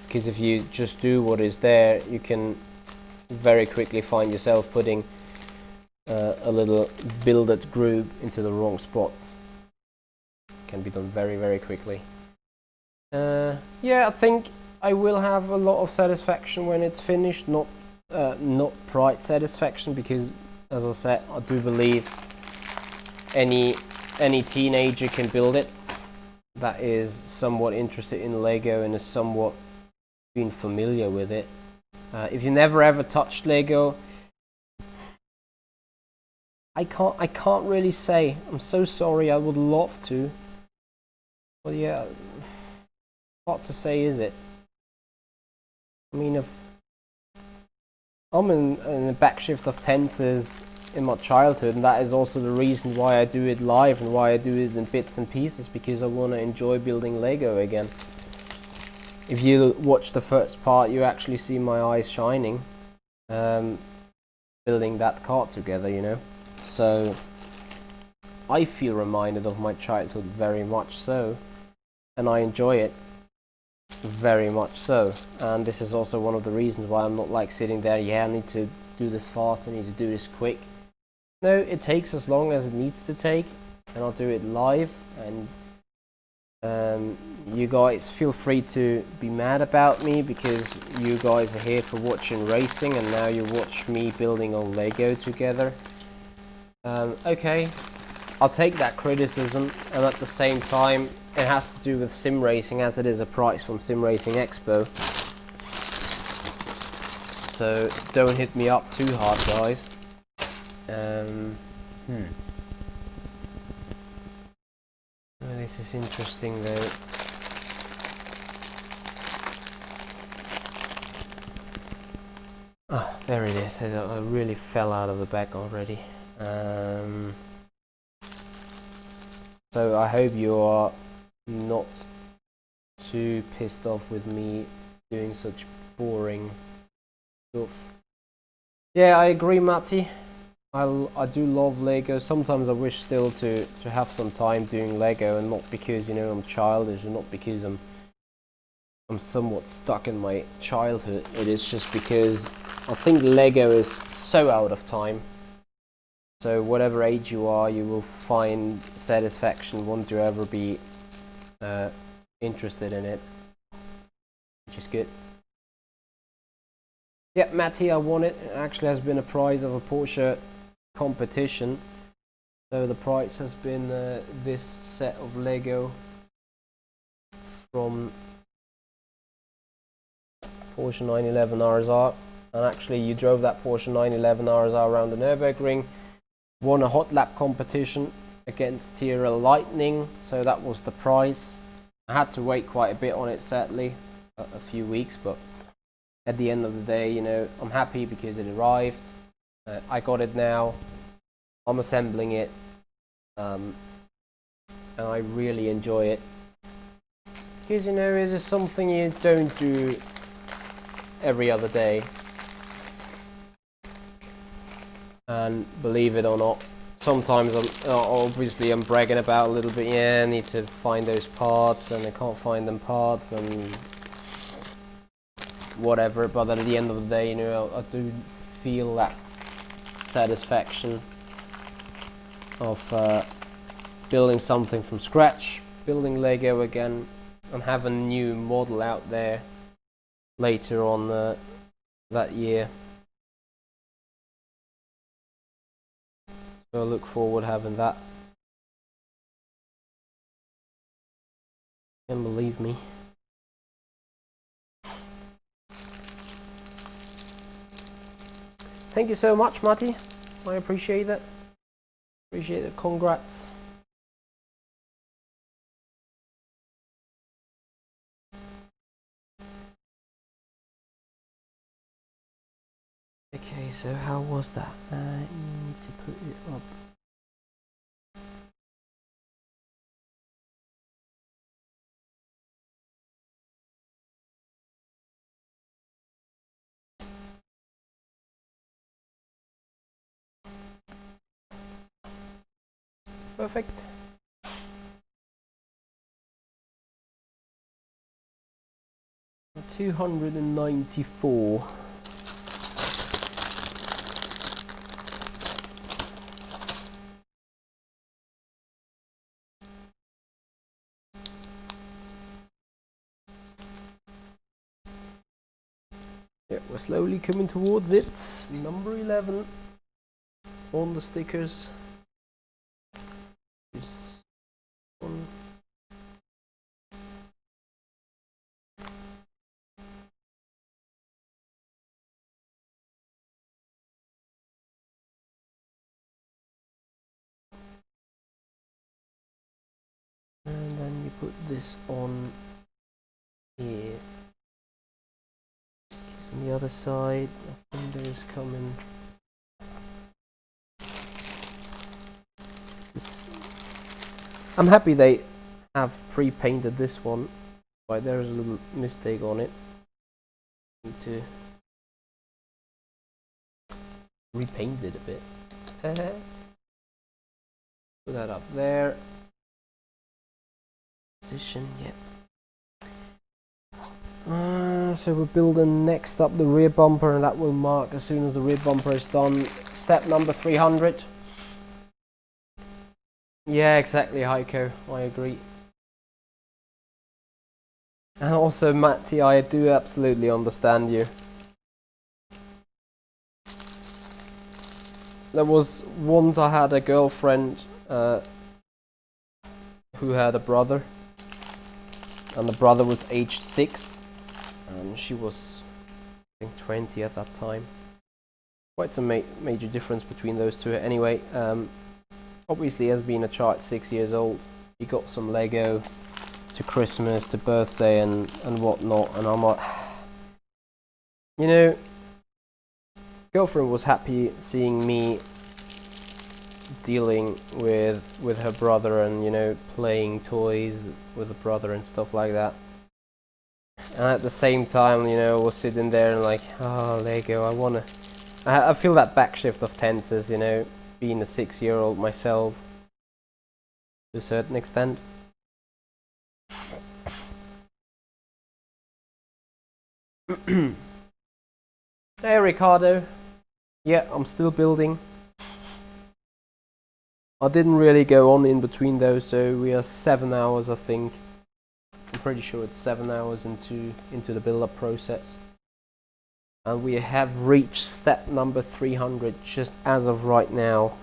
because if you just do what is there, you can very quickly find yourself putting a little builded group into the wrong spots. Can be done very, very quickly. Yeah, I think I will have a lot of satisfaction when it's finished, not pride satisfaction, because as I said, I do believe any teenager can build it that is somewhat interested in Lego and is somewhat been familiar with it. If you never ever touched Lego, I can't really say. I'm so sorry. I would love to, but yeah, hard to say, is it? I mean, if I'm in a backshift of tenses in my childhood, and that is also the reason why I do it live and why I do it in bits and pieces, because I want to enjoy building Lego again. If you watch the first part, you actually see my eyes shining, building that car together, you know. So I feel reminded of my childhood very much so, and I enjoy it very much so. And this is also one of the reasons why I'm not like sitting there, yeah, I need to do this fast, I need to do this quick. No, it takes as long as it needs to take, and I'll do it live. And you guys feel free to be mad about me, because you guys are here for watching racing, and now you watch me building on Lego together. Okay, I'll take that criticism, and at the same time it has to do with sim racing, as it is a prize from Simracing Expo. So don't hit me up too hard, guys. Oh, this is interesting though. Oh, there it is. I really fell out of the bag already. So I hope you are not too pissed off with me doing such boring stuff. Yeah, I agree, Matty. I do love Lego. Sometimes I wish still to have some time doing Lego, and not because, you know, I'm childish, and not because I'm somewhat stuck in my childhood. It is just because I think Lego is so out of time. So whatever age you are, you will find satisfaction once you ever be interested in it, which is good. Yeah, Matty, I won it. It actually has been a prize of a Porsche competition. So the prize has been this set of Lego from Porsche 911 RSR. And actually you drove that Porsche 911 RSR around the Nürburgring, won a Hotlap competition against Tyrrell Lightning, so that was the prize. I had to wait quite a bit on it, sadly, a few weeks, but at the end of the day, you know, I'm happy because it arrived. I got it now, I'm assembling it, and I really enjoy it, because, you know, it is something you don't do every other day. And believe it or not, sometimes obviously I'm bragging about a little bit, yeah, I need to find those parts, and I can't find them parts, and whatever, but at the end of the day, you know, I do feel that satisfaction of building something from scratch, building Lego again, and have a new model out there later on that year. So I look forward to having that. And believe me. Thank you so much, Matty. I appreciate it. Appreciate it. Congrats. Okay, so how was that? I need to put it up. Perfect. $294. Yeah, we're slowly coming towards it. Number 11 on the stickers. And then you put this on here. On the other side, the fenders coming. I'm happy they have pre-painted this one. Right, there's a little mistake on it. Need to repaint it a bit. Put that up there. Position, yeah. So we're building next up the rear bumper, and that will mark as soon as the rear bumper is done. Step number 300. Yeah, exactly, Heiko. I agree. And also, Matty, I do absolutely understand you. There was once I had a girlfriend who had a brother, and the brother was aged 6, and she was, I think, 20 at that time. Quite a major difference between those two. Anyway, obviously, as being a child 6 years old, he got some Lego to Christmas, to birthday, and whatnot, and I'm like, you know, girlfriend was happy seeing me dealing with her brother, and, you know, playing toys with the brother and stuff like that. And at the same time, you know, I was sitting there and like, oh, Lego, I feel that backshift of tenses, you know, being a 6-year-old myself to a certain extent. Hey, Ricardo. Yeah, I'm still building. I didn't really go on in between those, so we are 7 hours, I think. I'm pretty sure it's 7 hours into the build-up process. And we have reached step number 300 just as of right now.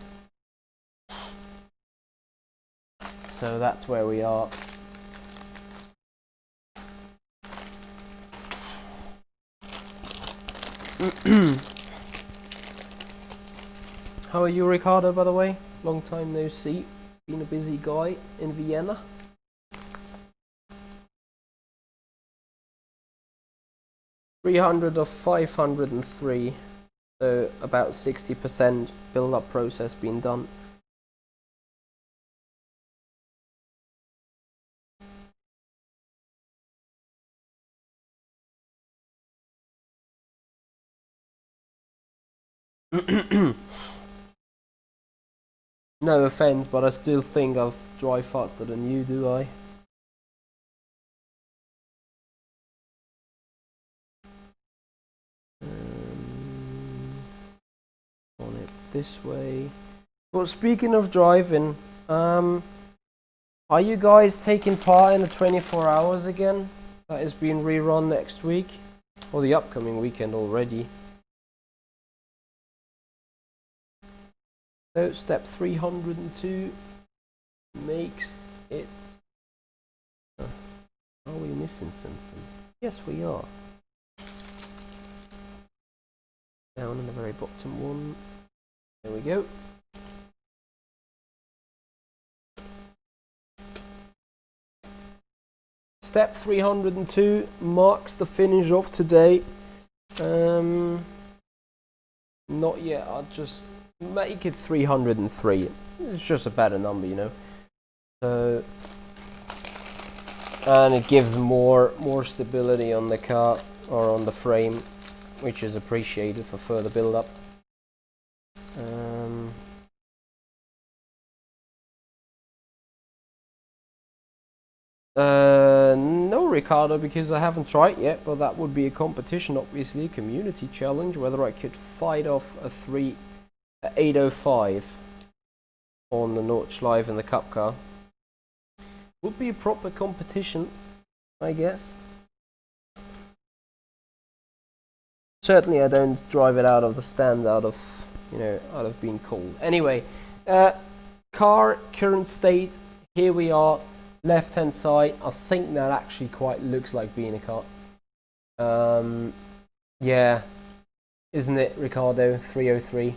So that's where we are. How are you, Ricardo, by the way? Long time no see. Been a busy guy in Vienna. $300 of 503, so about 60% build-up process being done. No offense, but I still think I drive faster than you, do I? On it this way. Well, speaking of driving, are you guys taking part in the 24 hours again? That is being rerun next week, or the upcoming weekend already. So step 302 makes it... Are we missing something? Yes, we are. Down in the very bottom one. There we go. Step 302 marks the finish of today. Not yet, I'll just make it 303. It's just a better number, you know. So, and it gives more stability on the car or on the frame, which is appreciated for further build up. No, Ricardo, because I haven't tried yet, but that would be a competition, obviously, community challenge, whether I could fight off a 805 on the Nordschleife in the Cup car. Would be a proper competition, I guess. Certainly I don't drive it out of the stand, out of being cold. Anyway, car current state, here we are. Left hand side, I think that actually quite looks like being a car. Yeah, isn't it, Ricardo? 303.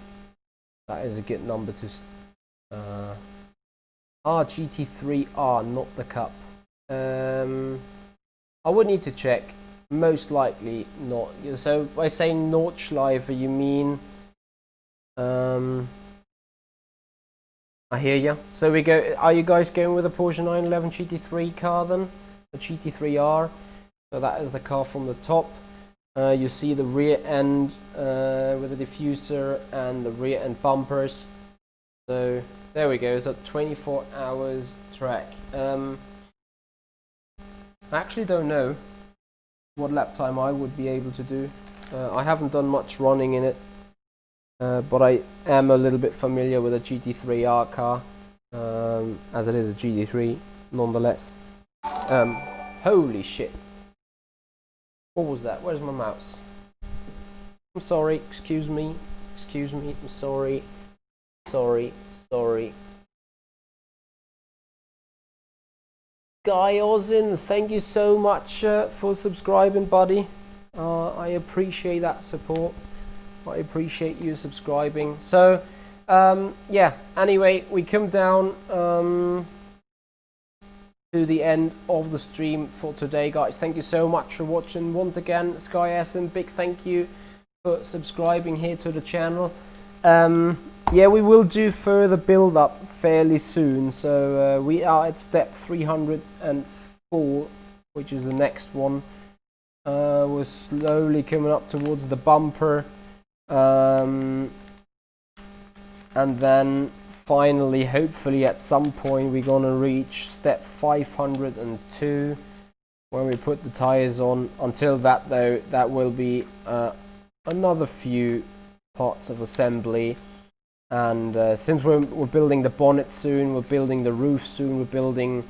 That is a good number to. GT3R, not the Cup. I would need to check. Most likely not. So by saying Nordschleife, you mean? I hear you. So we go. Are you guys going with a Porsche 911 GT3 car then? The GT3R. So that is the car from the top. You see the rear end with the diffuser and the rear end bumpers. So there we go. It's a 24 hours track. I actually don't know what lap time I would be able to do. I haven't done much running in it, but I am a little bit familiar with a GT3R car, as it is a GT3 nonetheless. Holy shit. What was that? Where's my mouse? I'm sorry, excuse me, I'm sorry. Guy Ozin, thank you so much for subscribing, buddy. I appreciate that support. I appreciate you subscribing. So, yeah, anyway, we come down to the end of the stream for today, guys. Thank you so much for watching. Once again, Sky Essen, big thank you for subscribing here to the channel. Yeah, we will do further build up fairly soon. So we are at step 304, which is the next one. We're slowly coming up towards the bumper, and then finally, hopefully at some point, we're gonna reach step 502 when we put the tires on. Until that though, that will be another few parts of assembly. And since we're building the bonnet soon, we're building the roof soon, we're building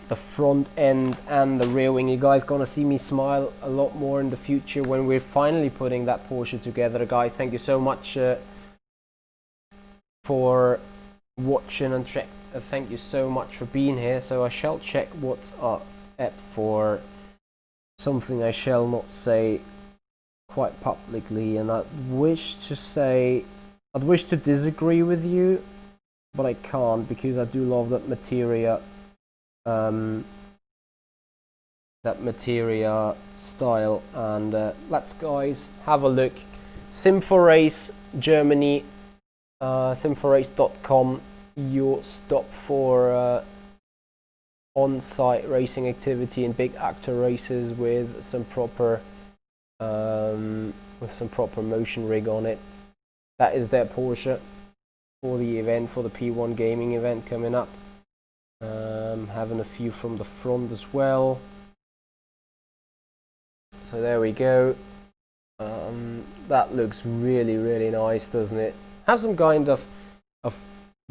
the front end and the rear wing, you guys gonna see me smile a lot more in the future when we're finally putting that Porsche together, guys. Thank you so much for watching, and thank you so much for being here. So I shall check what's up for something I shall not say quite publicly, and I'd wish to disagree with you, but I can't, because I do love that materia style. And let's guys have a look. Sim4Race Germany, sim4race.com, your stop for on-site racing activity and big actor races with some proper motion rig on it. That is their Porsche for the event, for the P1 gaming event coming up. Having a few from the front as well. So there we go. That looks really, really nice, doesn't it? Has some kind of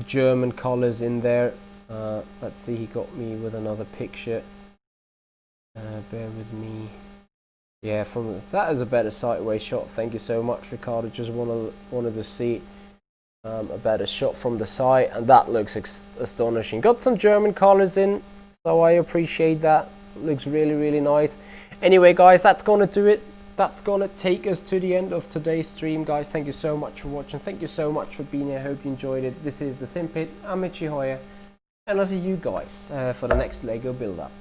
German colors in there. Let's see, he got me with another picture. Bear with me. Yeah, that is a better sideways shot. Thank you so much, Ricardo. Just wanted to see a better shot from the side, and that looks astonishing. Got some German colors in, so I appreciate that. Looks really, really nice. Anyway, guys, that's gonna do it. That's gonna take us to the end of today's stream, guys. Thank you so much for watching. Thank you so much for being here. Hope you enjoyed it. This is the Sim Pit. I'm Michi, and I'll see you guys for the next Lego build up.